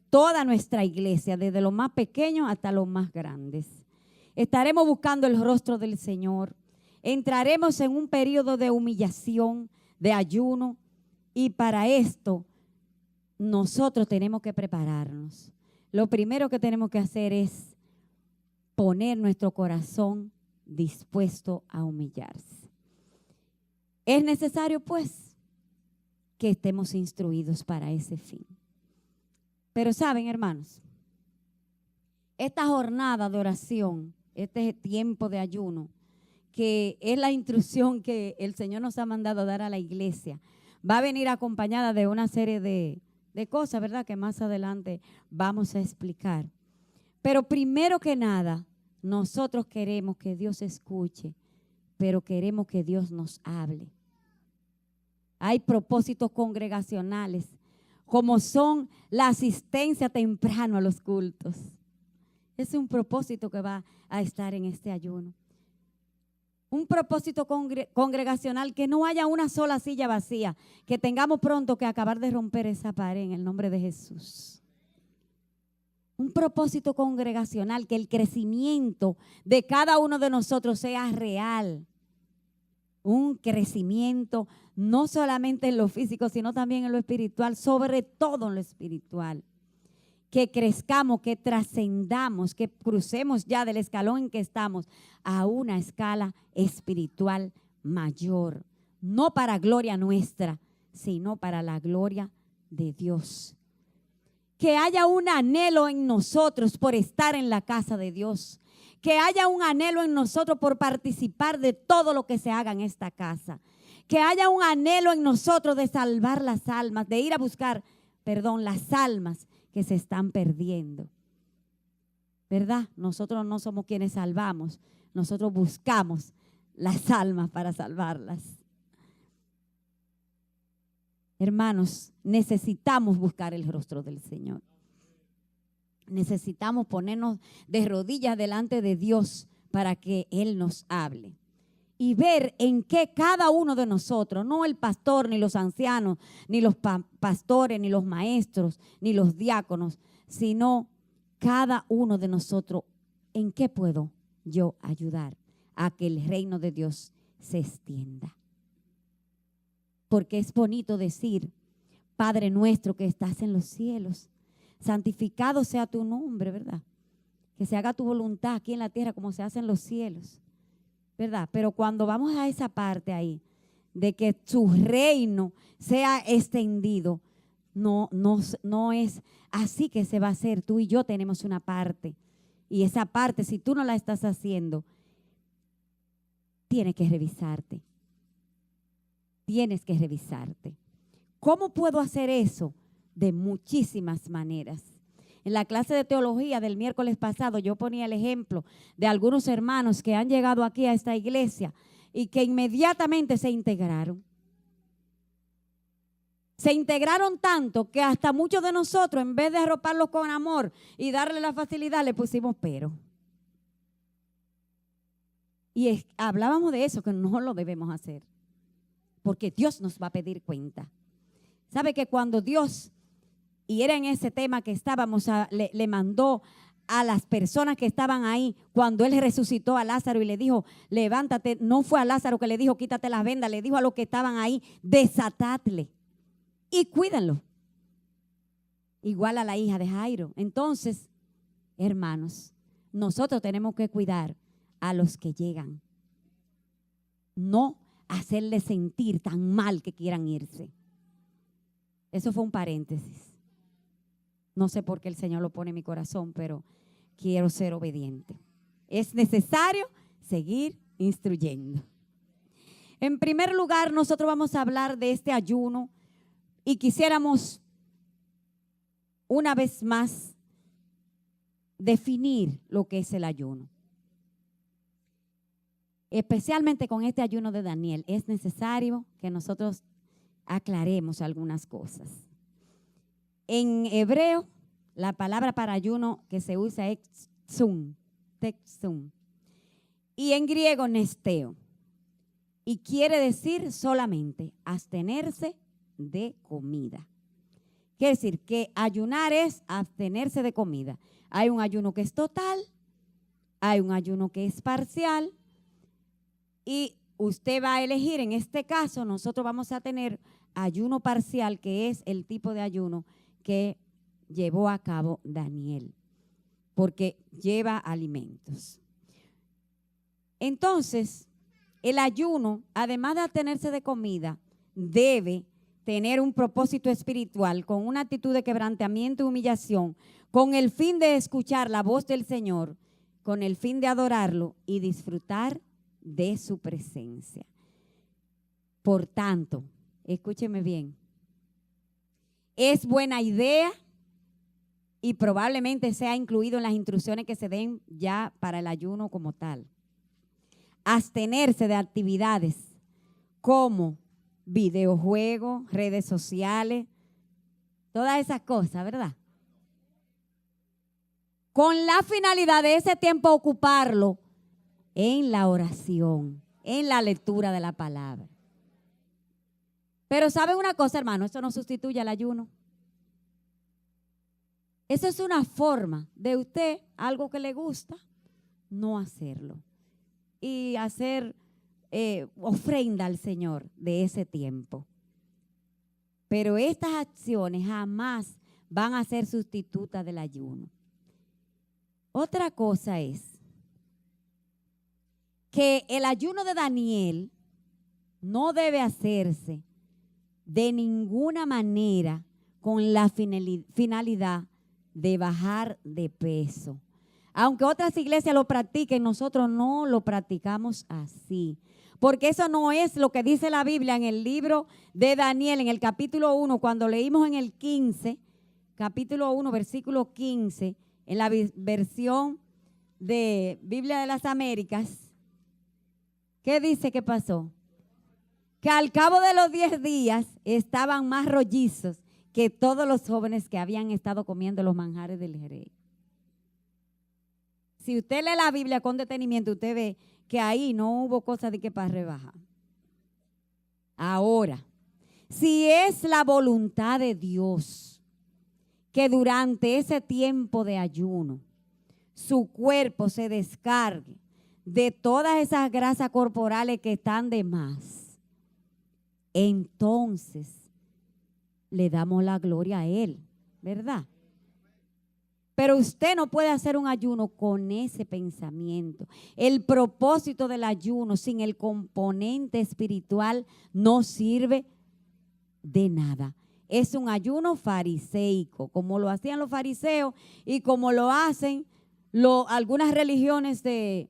Toda nuestra iglesia, desde los más pequeños hasta los más grandes. Estaremos buscando el rostro del Señor. Entraremos en un periodo de humillación, de ayuno. Y para esto nosotros tenemos que prepararnos. Lo primero que tenemos que hacer es poner nuestro corazón dispuesto a humillarse. Es necesario, pues, que estemos instruidos para ese fin. Pero saben, hermanos, esta jornada de oración, este tiempo de ayuno, que es la instrucción que el Señor nos ha mandado a dar a la iglesia, va a venir acompañada de una serie de cosas, ¿verdad? Que más adelante vamos a explicar. Pero primero que nada, nosotros queremos que Dios escuche, pero queremos que Dios nos hable. Hay propósitos congregacionales, como son la asistencia temprano a los cultos. Es un propósito que va a estar en este ayuno. Un propósito congregacional, que no haya una sola silla vacía, que tengamos pronto que acabar de romper esa pared en el nombre de Jesús. Un propósito congregacional, que el crecimiento de cada uno de nosotros sea real. Un crecimiento no solamente en lo físico, sino también en lo espiritual, sobre todo en lo espiritual. Que crezcamos, que trascendamos, que crucemos ya del escalón en que estamos a una escala espiritual mayor, no para gloria nuestra, sino para la gloria de Dios. Que haya un anhelo en nosotros por estar en la casa de Dios. Que haya un anhelo en nosotros por participar de todo lo que se haga en esta casa. Que haya un anhelo en nosotros de salvar las almas, de ir a buscar, las almas que se están perdiendo. ¿Verdad? Nosotros no somos quienes salvamos, nosotros buscamos las almas para salvarlas. Hermanos, necesitamos buscar el rostro del Señor. Necesitamos ponernos de rodillas delante de Dios para que Él nos hable. Y ver en qué cada uno de nosotros, no el pastor, ni los ancianos, ni los pastores, ni los maestros, ni los diáconos, sino cada uno de nosotros, en qué puedo yo ayudar a que el reino de Dios se extienda. Porque es bonito decir, Padre nuestro que estás en los cielos, santificado sea tu nombre, ¿verdad? Que se haga tu voluntad aquí en la tierra como se hace en los cielos, ¿verdad? Pero cuando vamos a esa parte ahí, de que su reino sea extendido, no es así que se va a hacer. Tú y yo tenemos una parte. Y esa parte, si tú no la estás haciendo, tienes que revisarte. Tienes que revisarte. ¿Cómo puedo hacer eso? De muchísimas maneras. En la clase de teología del miércoles pasado yo ponía el ejemplo de algunos hermanos que han llegado aquí a esta iglesia y que inmediatamente se integraron. Se integraron tanto que hasta muchos de nosotros, en vez de arroparlos con amor y darle la facilidad, le pusimos pero. Y hablábamos de eso, que no lo debemos hacer, porque Dios nos va a pedir cuenta. ¿Sabe que cuando Dios, y era en ese tema que estábamos, le mandó a las personas que estaban ahí, cuando Él resucitó a Lázaro y le dijo, levántate, no fue a Lázaro que le dijo, quítate las vendas, le dijo a los que estaban ahí, desatadle y cuídenlo. Igual a la hija de Jairo. Entonces, hermanos, nosotros tenemos que cuidar a los que llegan. No hacerles sentir tan mal que quieran irse. Eso fue un paréntesis. No sé por qué el Señor lo pone en mi corazón, pero quiero ser obediente. Es necesario seguir instruyendo. En primer lugar, nosotros vamos a hablar de este ayuno y quisiéramos una vez más definir lo que es el ayuno. Especialmente con este ayuno de Daniel, es necesario que nosotros aclaremos algunas cosas. En hebreo, la palabra para ayuno que se usa es tzum. Y en griego, nesteo. Y quiere decir solamente abstenerse de comida. Quiere decir que ayunar es abstenerse de comida. Hay un ayuno que es total, hay un ayuno que es parcial. Y usted va a elegir, en este caso, nosotros vamos a tener ayuno parcial, que es el tipo de ayuno que llevó a cabo Daniel, porque lleva alimentos. Entonces, el ayuno, además de abstenerse de comida, debe tener un propósito espiritual con una actitud de quebrantamiento y humillación, con el fin de escuchar la voz del Señor, con el fin de adorarlo y disfrutar de su presencia. Por tanto, escúcheme bien, es buena idea y probablemente sea incluido en las instrucciones que se den ya para el ayuno como tal. Abstenerse de actividades como videojuegos, redes sociales, todas esas cosas, ¿verdad? Con la finalidad de ese tiempo ocuparlo en la oración, en la lectura de la palabra. Pero ¿saben una cosa, hermano? Eso no sustituye al ayuno. Eso es una forma de usted, algo que le gusta, no hacerlo. Y hacer ofrenda al Señor de ese tiempo. Pero estas acciones jamás van a ser sustitutas del ayuno. Otra cosa es que el ayuno de Daniel no debe hacerse de ninguna manera con la finalidad de bajar de peso. Aunque otras iglesias lo practiquen, nosotros no lo practicamos así. Porque eso no es lo que dice la Biblia en el libro de Daniel, en el capítulo 1, cuando leímos en el 15, capítulo 1, versículo 15, en la versión de Biblia de las Américas. ¿Qué dice que pasó? Que al cabo de los 10 días estaban más rollizos que todos los jóvenes que habían estado comiendo los manjares del rey. Si usted lee la Biblia con detenimiento, usted ve que ahí no hubo cosa de que para rebajar. Ahora, si es la voluntad de Dios que durante ese tiempo de ayuno su cuerpo se descargue de todas esas grasas corporales que están de más, entonces le damos la gloria a Él, ¿verdad? Pero usted no puede hacer un ayuno con ese pensamiento. El propósito del ayuno sin el componente espiritual no sirve de nada. Es un ayuno fariseico, como lo hacían los fariseos y como lo hacen algunas religiones de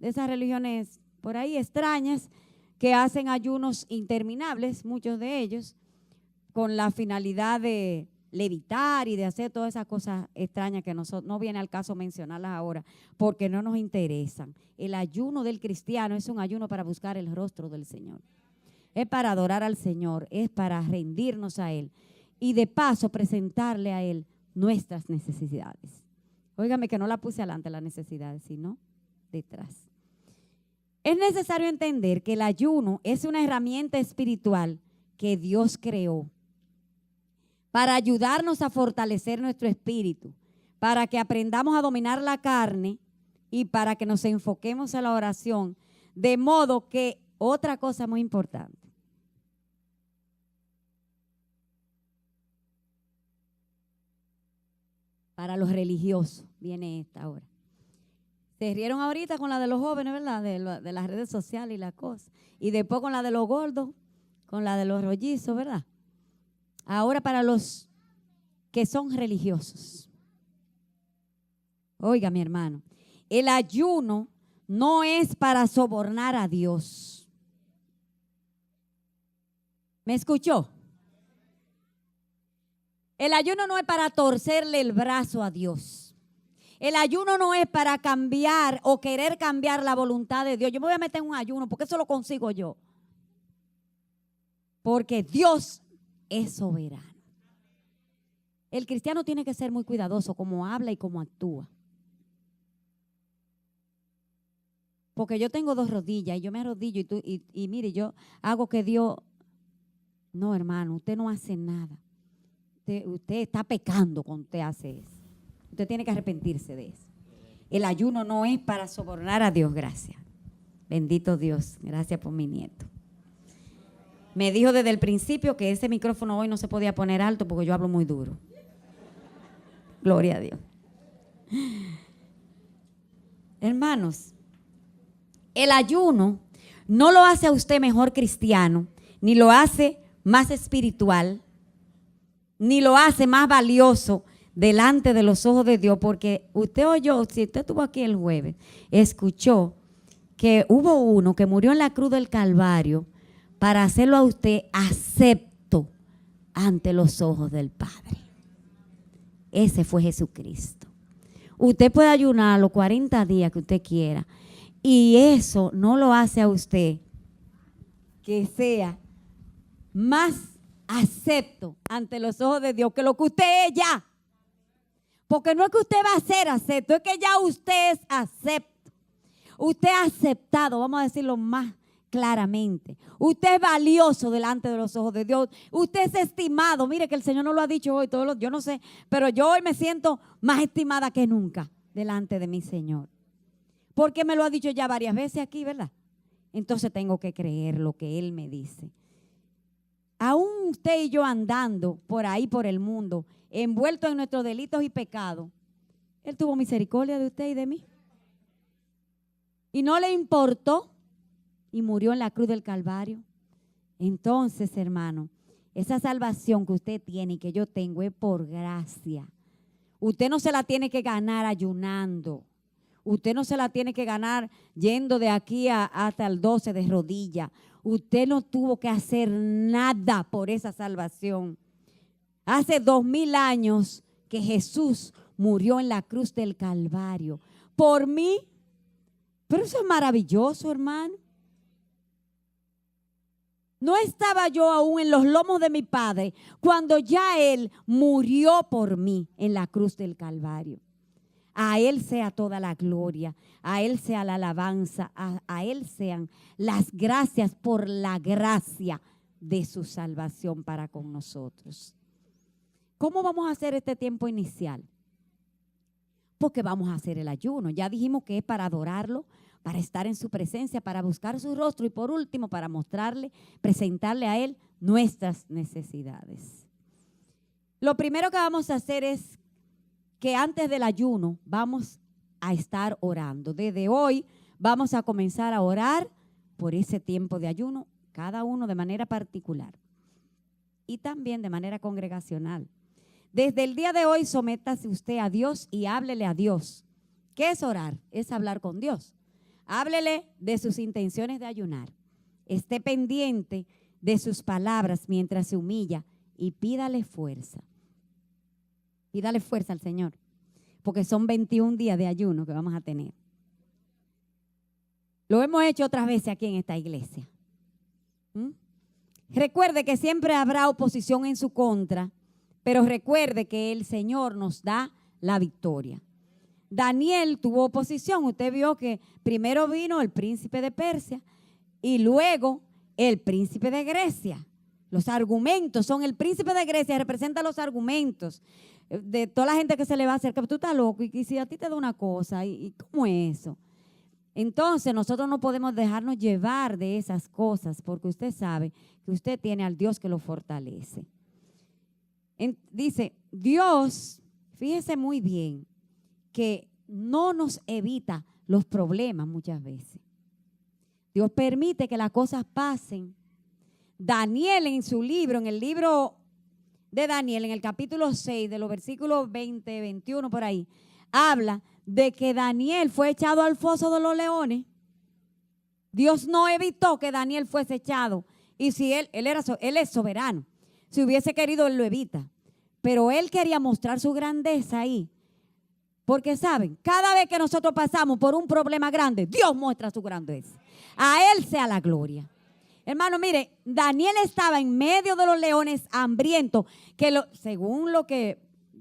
esas religiones por ahí extrañas que hacen ayunos interminables, muchos de ellos, con la finalidad de levitar y de hacer todas esas cosas extrañas que no viene al caso mencionarlas ahora porque no nos interesan. El ayuno del cristiano es un ayuno para buscar el rostro del Señor. Es para adorar al Señor, es para rendirnos a Él y de paso presentarle a Él nuestras necesidades. Óigame que no la puse adelante las necesidades, sino detrás. Es necesario entender que el ayuno es una herramienta espiritual que Dios creó para ayudarnos a fortalecer nuestro espíritu, para que aprendamos a dominar la carne y para que nos enfoquemos en la oración. De modo que, otra cosa muy importante, para los religiosos, viene esta ahora. Se rieron ahorita con la de los jóvenes, ¿verdad? De las redes sociales y la cosa. Y después con la de los gordos, con la de los rollizos, ¿verdad? Ahora para los que son religiosos. Oiga, mi hermano, el ayuno no es para sobornar a Dios. ¿Me escuchó? El ayuno no es para torcerle el brazo a Dios. El ayuno no es para cambiar o querer cambiar la voluntad de Dios. Yo me voy a meter en un ayuno porque eso lo consigo yo. Porque Dios es soberano. El cristiano tiene que ser muy cuidadoso como habla y como actúa. Porque yo tengo 2 rodillas y yo me arrodillo y mire, yo hago que Dios... No, hermano, usted no hace nada. Usted está pecando cuando usted hace eso. Usted tiene que arrepentirse de eso. El ayuno no es para sobornar a Dios, gracias. Bendito Dios, gracias por mi nieto. Me dijo desde el principio que ese micrófono hoy no se podía poner alto porque yo hablo muy duro. Gloria a Dios. Hermanos, el ayuno no lo hace a usted mejor cristiano, ni lo hace más espiritual, ni lo hace más valioso delante de los ojos de Dios, porque usted oyó, si usted estuvo aquí el jueves, escuchó que hubo uno que murió en la cruz del Calvario para hacerlo a usted acepto ante los ojos del Padre. Ese fue Jesucristo. Usted puede ayunar los 40 días que usted quiera y eso no lo hace a usted que sea más acepto ante los ojos de Dios que lo que usted es ya. Porque no es que usted va a ser acepto, es que ya usted es acepto. Usted ha aceptado, vamos a decirlo más claramente. Usted es valioso delante de los ojos de Dios. Usted es estimado. Mire que el Señor no lo ha dicho hoy, yo no sé, pero yo hoy me siento más estimada que nunca delante de mi Señor. Porque me lo ha dicho ya varias veces aquí, ¿verdad? Entonces tengo que creer lo que Él me dice. Aún usted y yo andando por ahí, por el mundo, envueltos en nuestros delitos y pecados, Él tuvo misericordia de usted y de mí. Y no le importó y murió en la cruz del Calvario Entonces, hermano, esa salvación que usted tiene y que yo tengo es por gracia. Usted no se la tiene que ganar ayunando. Usted no se la tiene que ganar yendo de aquí hasta el 12 de rodillas. Usted no tuvo que hacer nada por esa salvación. Hace 2000 años que Jesús murió en la cruz del Calvario por mí. Pero eso es maravilloso, hermano. No estaba yo aún en los lomos de mi Padre cuando ya Él murió por mí en la cruz del Calvario. A Él sea toda la gloria, a Él sea la alabanza, a Él sean las gracias por la gracia de su salvación para con nosotros. ¿Cómo vamos a hacer este tiempo inicial? Porque vamos a hacer el ayuno. Ya dijimos que es para adorarlo, para estar en su presencia, para buscar su rostro y por último para mostrarle, presentarle a Él nuestras necesidades. Lo primero que vamos a hacer es que antes del ayuno vamos a estar orando. Desde hoy vamos a comenzar a orar por ese tiempo de ayuno, cada uno de manera particular y también de manera congregacional. Desde el día de hoy sométase usted a Dios y háblele a Dios. ¿Qué es orar? Es hablar con Dios. Háblele de sus intenciones de ayunar. Esté pendiente de sus palabras mientras se humilla y pídale fuerza. Pídale fuerza al Señor, porque son 21 días de ayuno que vamos a tener. Lo hemos hecho otras veces aquí en esta iglesia. Recuerde que siempre habrá oposición en su contra, pero recuerde que el Señor nos da la victoria. Daniel tuvo oposición. Usted vio que primero vino el príncipe de Persia y luego el príncipe de Grecia. Los argumentos son el príncipe de Grecia, representa los argumentos de toda la gente que se le va a acercar. Tú estás loco y si a ti te da una cosa, ¿y cómo es eso? Entonces nosotros no podemos dejarnos llevar de esas cosas porque usted sabe que usted tiene al Dios que lo fortalece. Dice, Dios, fíjese muy bien, que no nos evita los problemas muchas veces. Dios permite que las cosas pasen. Daniel en su libro, en el libro de Daniel, en el capítulo 6, de los versículos 20, 21 por ahí, habla de que Daniel fue echado al foso de los leones. Dios no evitó que Daniel fuese echado. Y si él es soberano. Si hubiese querido, él lo evita. Pero él quería mostrar su grandeza ahí. Porque saben, cada vez que nosotros pasamos por un problema grande, Dios muestra su grandeza. A Él sea la gloria. Hermano, mire, Daniel estaba en medio de los leones hambrientos, que según lo que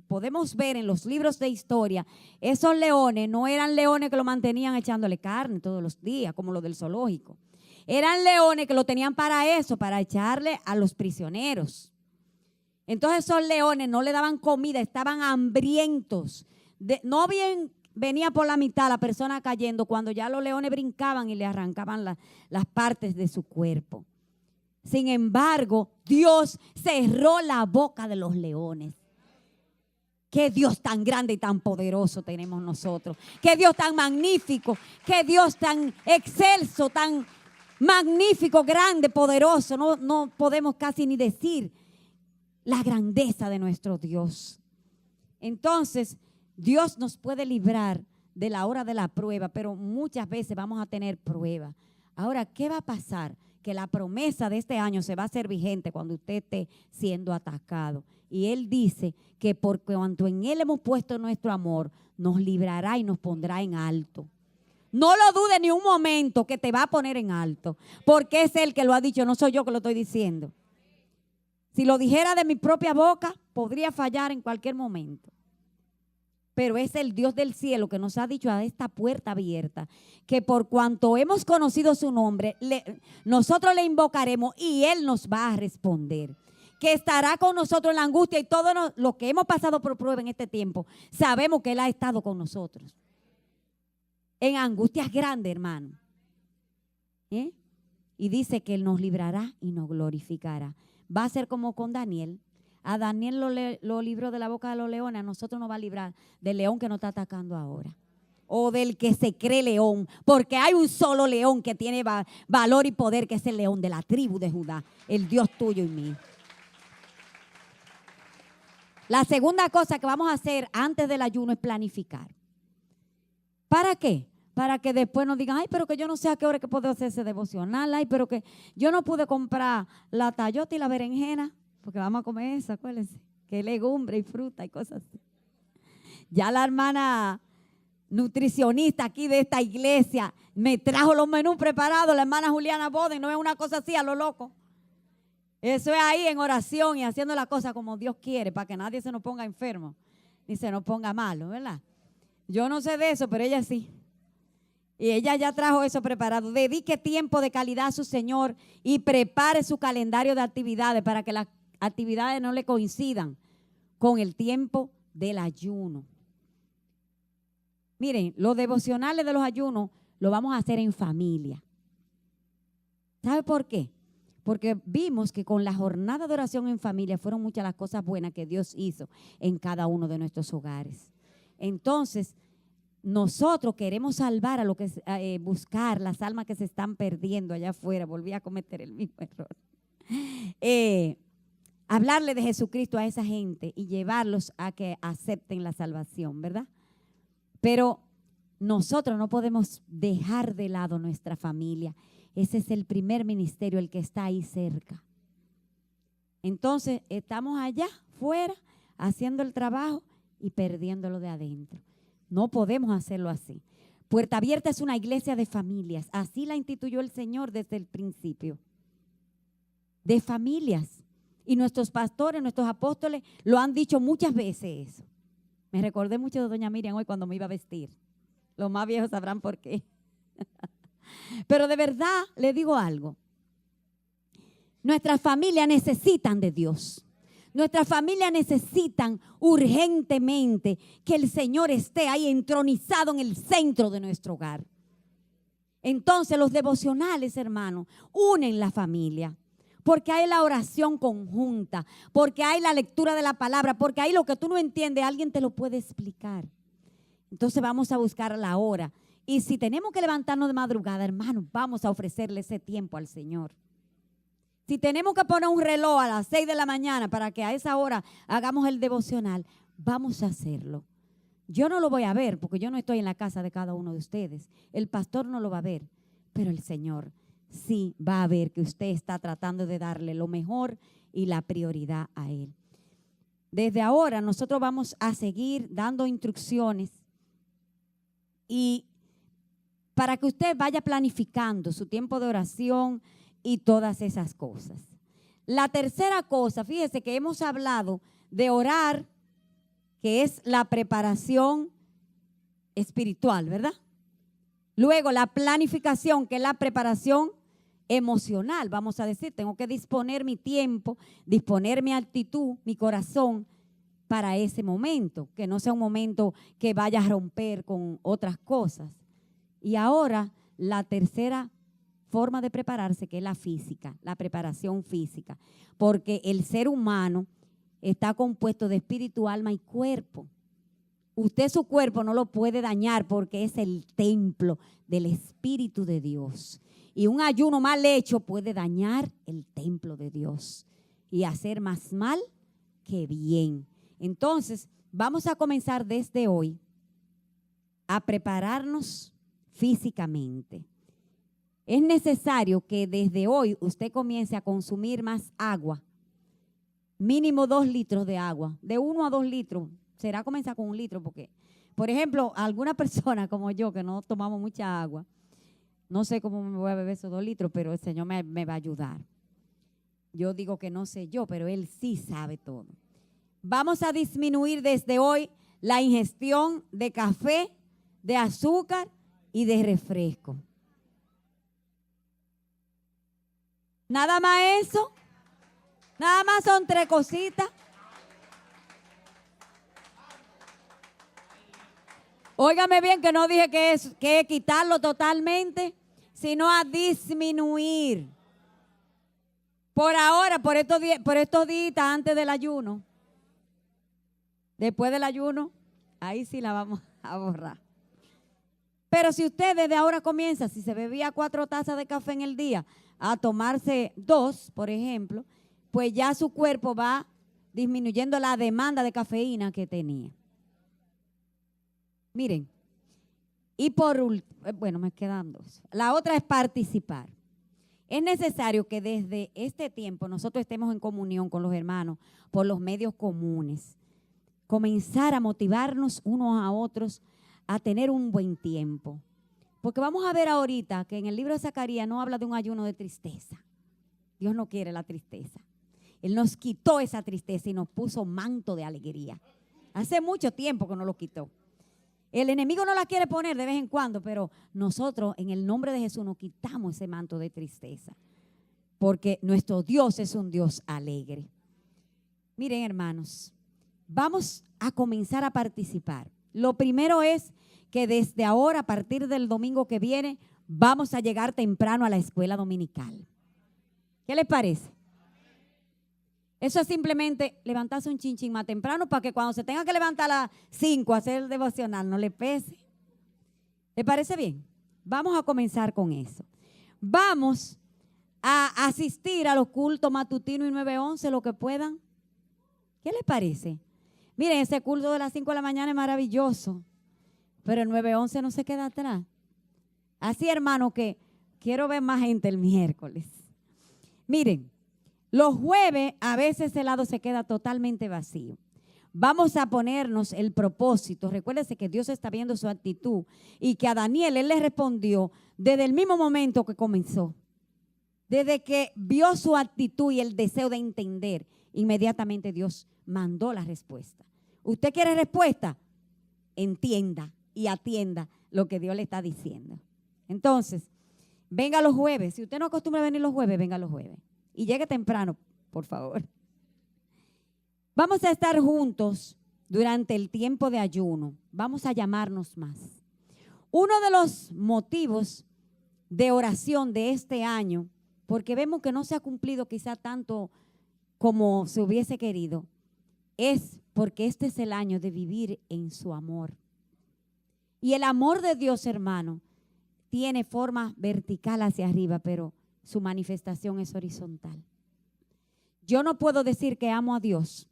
podemos ver en los libros de historia, esos leones no eran leones que lo mantenían echándole carne todos los días, como los del zoológico. Eran leones que lo tenían para eso, para echarle a los prisioneros. Entonces esos leones no le daban comida, estaban hambrientos. No bien venía por la mitad la persona cayendo cuando ya los leones brincaban y le arrancaban las partes de su cuerpo. Sin embargo, Dios cerró la boca de los leones. Qué Dios tan grande y tan poderoso tenemos nosotros. Qué Dios tan magnífico. Qué Dios tan excelso, tan magnífico, grande, poderoso. No podemos casi ni decir la grandeza de nuestro Dios. Entonces, Dios nos puede librar de la hora de la prueba, pero muchas veces vamos a tener prueba. Ahora, ¿qué va a pasar? Que la promesa de este año se va a hacer vigente cuando usted esté siendo atacado. Y Él dice que por cuanto en Él hemos puesto nuestro amor, nos librará y nos pondrá en alto. No lo dude ni un momento que te va a poner en alto, porque es Él que lo ha dicho, no soy yo que lo estoy diciendo. Si lo dijera de mi propia boca, podría fallar en cualquier momento. Pero es el Dios del cielo que nos ha dicho a esta puerta abierta que por cuanto hemos conocido su nombre, nosotros le invocaremos y Él nos va a responder. Que estará con nosotros en la angustia y todo lo que hemos pasado por prueba en este tiempo, sabemos que Él ha estado con nosotros. En angustias grandes, hermano. Y dice que Él nos librará y nos glorificará. Va a ser como con Daniel. A Daniel lo libró de la boca de los leones, a nosotros nos va a librar del león que nos está atacando ahora. o del que se cree león, porque hay un solo león que tiene valor y poder, que es el león de la tribu de Judá, el Dios tuyo y mío. La segunda cosa que vamos a hacer antes del ayuno es planificar. ¿Para qué? Para que después nos digan, ay, pero que yo no sé a qué hora que puedo hacer ese devocional, ay, pero que yo no pude comprar la tallota y la berenjena, porque vamos a comer eso, acuérdense, que es legumbre y fruta y cosas así. Ya la hermana nutricionista aquí de esta iglesia me trajo los menús preparados, la hermana Juliana Boden, no es una cosa así a lo loco. Eso es ahí en oración y haciendo la cosa como Dios quiere, para que nadie se nos ponga enfermo ni se nos ponga malo, ¿verdad? Yo no sé de eso, pero ella sí. Y ella ya trajo eso preparado. Dedique tiempo de calidad a su Señor y prepare su calendario de actividades para que las actividades no le coincidan con el tiempo del ayuno. Miren, los devocionales de los ayunos los vamos a hacer en familia. ¿Sabe por qué? Porque vimos que con la jornada de oración en familia fueron muchas las cosas buenas que Dios hizo en cada uno de nuestros hogares. Entonces, nosotros queremos salvar a lo que buscar las almas que se están perdiendo allá afuera. Volví a cometer el mismo error. Hablarle de Jesucristo a esa gente y llevarlos a que acepten la salvación, ¿verdad? Pero nosotros no podemos dejar de lado nuestra familia. Ese es el primer ministerio, el que está ahí cerca. Entonces, estamos allá, fuera, haciendo el trabajo y perdiéndolo de adentro. No podemos hacerlo así. Puerta Abierta es una iglesia de familias. Así la instituyó el Señor desde el principio. De familias. Y nuestros pastores, nuestros apóstoles lo han dicho muchas veces eso. Me recordé mucho de doña Miriam hoy cuando me iba a vestir. Los más viejos sabrán por qué. Pero de verdad le digo algo. Nuestras familias necesitan de Dios. Nuestras familias necesitan urgentemente que el Señor esté ahí entronizado en el centro de nuestro hogar. Entonces los devocionales, hermanos, unen la familia. Porque hay la oración conjunta, porque hay la lectura de la palabra, porque hay lo que tú no entiendes, alguien te lo puede explicar. Entonces vamos a buscar la hora. Y si tenemos que levantarnos de madrugada, hermanos, vamos a ofrecerle ese tiempo al Señor. Si tenemos que poner un reloj a las 6 de la mañana para que a esa hora hagamos el devocional, vamos a hacerlo. Yo no lo voy a ver porque yo no estoy en la casa de cada uno de ustedes. El pastor no lo va a ver, pero el Señor sí va a ver que usted está tratando de darle lo mejor y la prioridad a Él. Desde ahora nosotros vamos a seguir dando instrucciones y para que usted vaya planificando su tiempo de oración y todas esas cosas. La tercera cosa, fíjese que hemos hablado de orar, que es la preparación espiritual, ¿verdad? Luego la planificación, que es la preparación emocional, vamos a decir, tengo que disponer mi tiempo, disponer mi actitud, mi corazón para ese momento, que no sea un momento que vaya a romper con otras cosas. Y ahora la tercera forma de prepararse, que es la física, la preparación física, porque el ser humano está compuesto de espíritu, alma y cuerpo. Usted su cuerpo no lo puede dañar porque es el templo del Espíritu de Dios. Y un ayuno mal hecho puede dañar el templo de Dios y hacer más mal que bien. Entonces, vamos a comenzar desde hoy a prepararnos físicamente. Es necesario que desde hoy usted comience a consumir más agua. Mínimo 2 litros de agua, de 1 a 2 litros. Será comenzar con 1 litro porque, por ejemplo, alguna persona como yo que no tomamos mucha agua, no sé cómo me voy a beber esos 2 litros, pero el Señor me va a ayudar. Yo digo que no sé yo, pero Él sí sabe todo. Vamos a disminuir desde hoy la ingestión de café, de azúcar y de refresco. Nada más eso. Nada más son 3 cositas. Óigame bien que no dije que es quitarlo totalmente, sino a disminuir. Por ahora, por estos días antes del ayuno. Después del ayuno, ahí sí la vamos a borrar. Pero si usted desde ahora comienza, si se bebía 4 tazas de café en el día, a tomarse 2, por ejemplo, pues ya su cuerpo va disminuyendo la demanda de cafeína que tenía. Miren, y por último, bueno, me quedan 2. La otra es participar. Es necesario que desde este tiempo nosotros estemos en comunión con los hermanos por los medios comunes. Comenzar a motivarnos unos a otros a tener un buen tiempo. Porque vamos a ver ahorita que en el libro de Zacarías no habla de un ayuno de tristeza. Dios no quiere la tristeza. Él nos quitó esa tristeza y nos puso manto de alegría. Hace mucho tiempo que nos lo quitó. El enemigo no la quiere poner de vez en cuando, pero nosotros en el nombre de Jesús nos quitamos ese manto de tristeza. Porque nuestro Dios es un Dios alegre. Miren, hermanos, vamos a comenzar a participar. Lo primero es que desde ahora, a partir del domingo que viene, vamos a llegar temprano a la escuela dominical. ¿Qué les parece? Eso es simplemente levantarse un chinchín más temprano para que cuando se tenga que levantar a las 5 a hacer el devocional no le pese. ¿Le parece bien? Vamos a comenzar con eso. Vamos a asistir a los cultos matutinos y 9:11, lo que puedan. ¿Qué les parece? Miren, ese culto de las 5 de la mañana es maravilloso, pero el 9:11 no se queda atrás. Así, hermano, que quiero ver más gente el miércoles. Miren, los jueves a veces el lado se queda totalmente vacío. Vamos a ponernos el propósito. Recuérdese que Dios está viendo su actitud y que a Daniel él le respondió desde el mismo momento que comenzó. Desde que vio su actitud y el deseo de entender, inmediatamente Dios mandó la respuesta. ¿Usted quiere respuesta? Entienda y atienda lo que Dios le está diciendo. Entonces, venga los jueves. Si usted no acostumbra a venir los jueves, venga los jueves. Y llegue temprano, por favor. Vamos a estar juntos durante el tiempo de ayuno. Vamos a llamarnos más. Uno de los motivos de oración de este año, porque vemos que no se ha cumplido quizá tanto como se hubiese querido, es porque este es el año de vivir en su amor. Y el amor de Dios, hermano, tiene forma vertical hacia arriba, pero su manifestación es horizontal. Yo no puedo decir que amo a Dios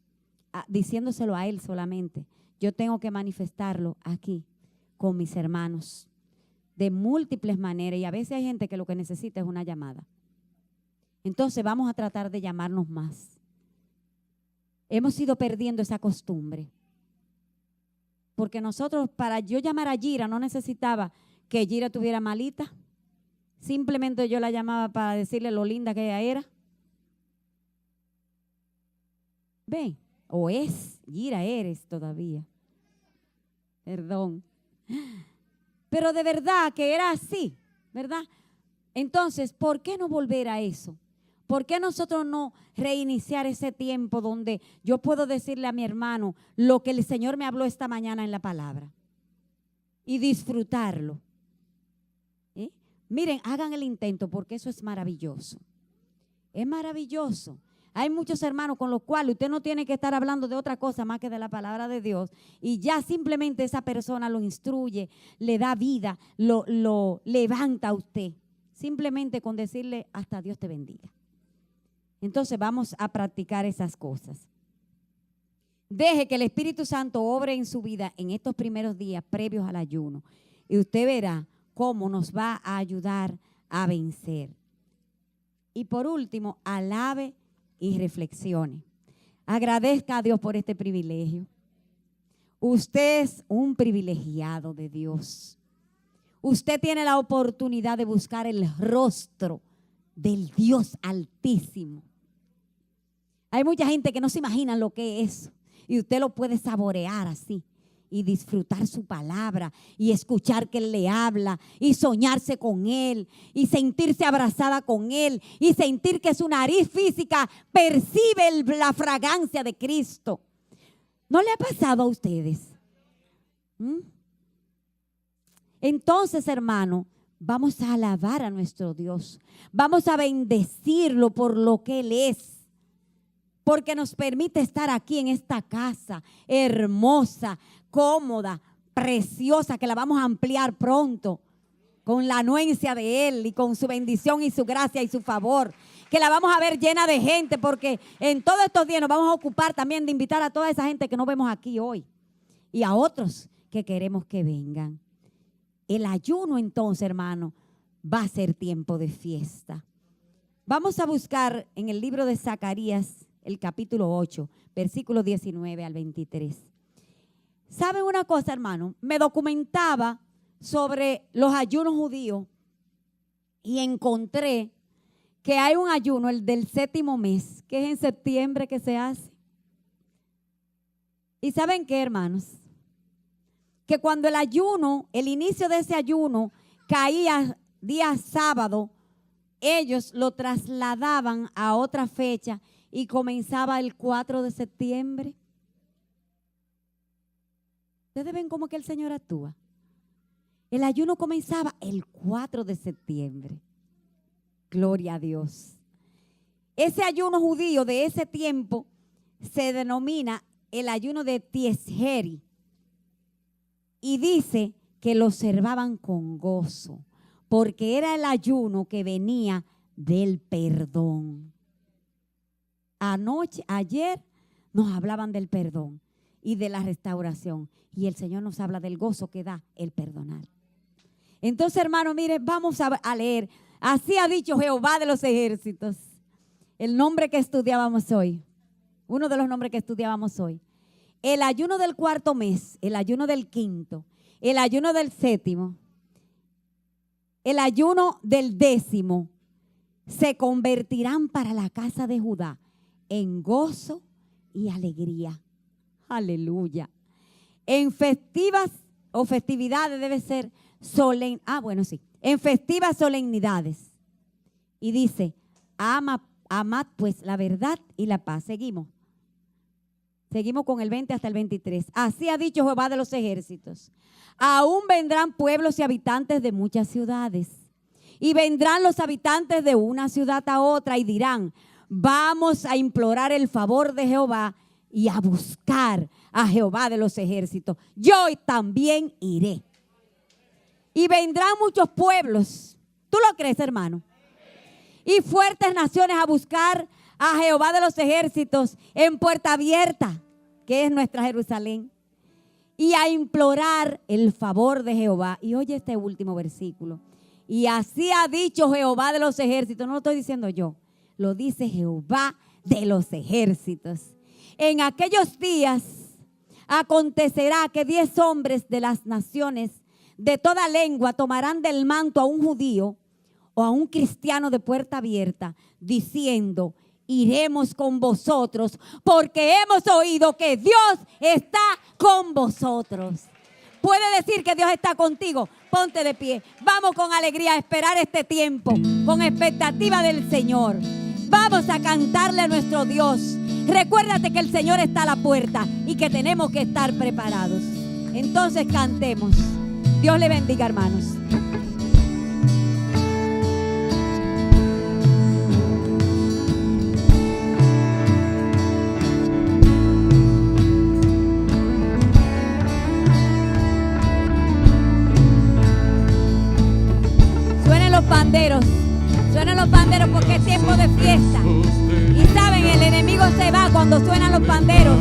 diciéndoselo a Él solamente. Yo tengo que manifestarlo aquí con mis hermanos de múltiples maneras. Y a veces hay gente que lo que necesita es una llamada. Entonces vamos a tratar de llamarnos más. Hemos ido perdiendo esa costumbre. Porque nosotros, para yo llamar a Gira, no necesitaba que Gira tuviera malita. Simplemente yo la llamaba para decirle lo linda que ella era. Ven, o es, Gira eres todavía. Perdón. Pero de verdad que era así, ¿verdad? Entonces, ¿por qué no volver a eso? ¿Por qué nosotros no reiniciar ese tiempo donde yo puedo decirle a mi hermano lo que el Señor me habló esta mañana en la palabra? Y disfrutarlo. ¿Eh? Miren, hagan el intento porque eso es maravilloso. Es maravilloso. Hay muchos hermanos con los cuales usted no tiene que estar hablando de otra cosa más que de la palabra de Dios. Y ya simplemente esa persona lo instruye, le da vida, lo levanta a usted. Simplemente con decirle hasta Dios te bendiga. Entonces vamos a practicar esas cosas. Deje que el Espíritu Santo obre en su vida en estos primeros días previos al ayuno. Y usted verá cómo nos va a ayudar a vencer. Y por último, alabe y reflexione. Agradezca a Dios por este privilegio. Usted es un privilegiado de Dios. Usted tiene la oportunidad de buscar el rostro del Dios Altísimo. Hay mucha gente que no se imagina lo que es y usted lo puede saborear así y disfrutar su palabra y escuchar que Él le habla y soñarse con Él y sentirse abrazada con Él y sentir que su nariz física percibe la fragancia de Cristo. ¿No le ha pasado a ustedes? Entonces, hermano, vamos a alabar a nuestro Dios. Vamos a bendecirlo por lo que Él es. Porque nos permite estar aquí en esta casa hermosa, cómoda, preciosa que la vamos a ampliar pronto con la anuencia de Él y con su bendición y su gracia y su favor, que la vamos a ver llena de gente, porque en todos estos días nos vamos a ocupar también de invitar a toda esa gente que no vemos aquí hoy y a otros que queremos que vengan. El ayuno entonces, hermano, va a ser tiempo de fiesta. Vamos a buscar en el libro de Zacarías, el capítulo 8, versículos 19 al 23. ¿Saben una cosa, hermano? Me documentaba sobre los ayunos judíos y encontré que hay un ayuno, el del 7º mes, que es en septiembre que se hace. ¿Y saben qué, hermanos? Que cuando el ayuno, el inicio de ese ayuno caía día sábado, ellos lo trasladaban a otra fecha y comenzaba el 4 de septiembre. Ustedes ven cómo que el Señor actúa. El ayuno comenzaba el 4 de septiembre. Gloria a Dios. Ese ayuno judío de ese tiempo se denomina el ayuno de Tiesjeri. Y dice que lo observaban con gozo, porque era el ayuno que venía del perdón. Ayer nos hablaban del perdón y de la restauración. Y el Señor nos habla del gozo que da el perdonar. Entonces, hermano, mire, vamos a leer. Así ha dicho Jehová de los ejércitos. El nombre que estudiábamos hoy. Uno de los nombres que estudiábamos hoy. El ayuno del 4º mes, el ayuno del 5º, el ayuno del 7º, el ayuno del 10º, se convertirán para la casa de Judá en gozo y alegría. Aleluya. En festivas o festividades debe ser solemn. En festivas solemnidades. Y dice, amad pues la verdad y la paz. Seguimos con el 20 hasta el 23. Así ha dicho Jehová de los ejércitos. Aún vendrán pueblos y habitantes de muchas ciudades. Y vendrán los habitantes de una ciudad a otra y dirán, vamos a implorar el favor de Jehová y a buscar a Jehová de los ejércitos. Yo también iré. Y vendrán muchos pueblos. ¿Tú lo crees, hermano? Y fuertes naciones a buscar a Jehová de los ejércitos en puerta abierta, que es nuestra Jerusalén, y a implorar el favor de Jehová. Y oye este último versículo. Y así ha dicho Jehová de los ejércitos. No lo estoy diciendo yo, lo dice Jehová de los ejércitos. En aquellos días acontecerá que 10 hombres de las naciones de toda lengua tomarán del manto a un judío o a un cristiano de puerta abierta, diciendo, iremos con vosotros, porque hemos oído que Dios está con vosotros. Puede decir que Dios está contigo. Ponte de pie. Vamos con alegría a esperar este tiempo, con expectativa del Señor. Vamos a cantarle a nuestro Dios. Recuérdate que el Señor está a la puerta y que tenemos que estar preparados. Entonces cantemos. Dios le bendiga, hermanos. Suenan los panderos porque es tiempo de fiesta. Y saben, el enemigo se va cuando suenan los panderos.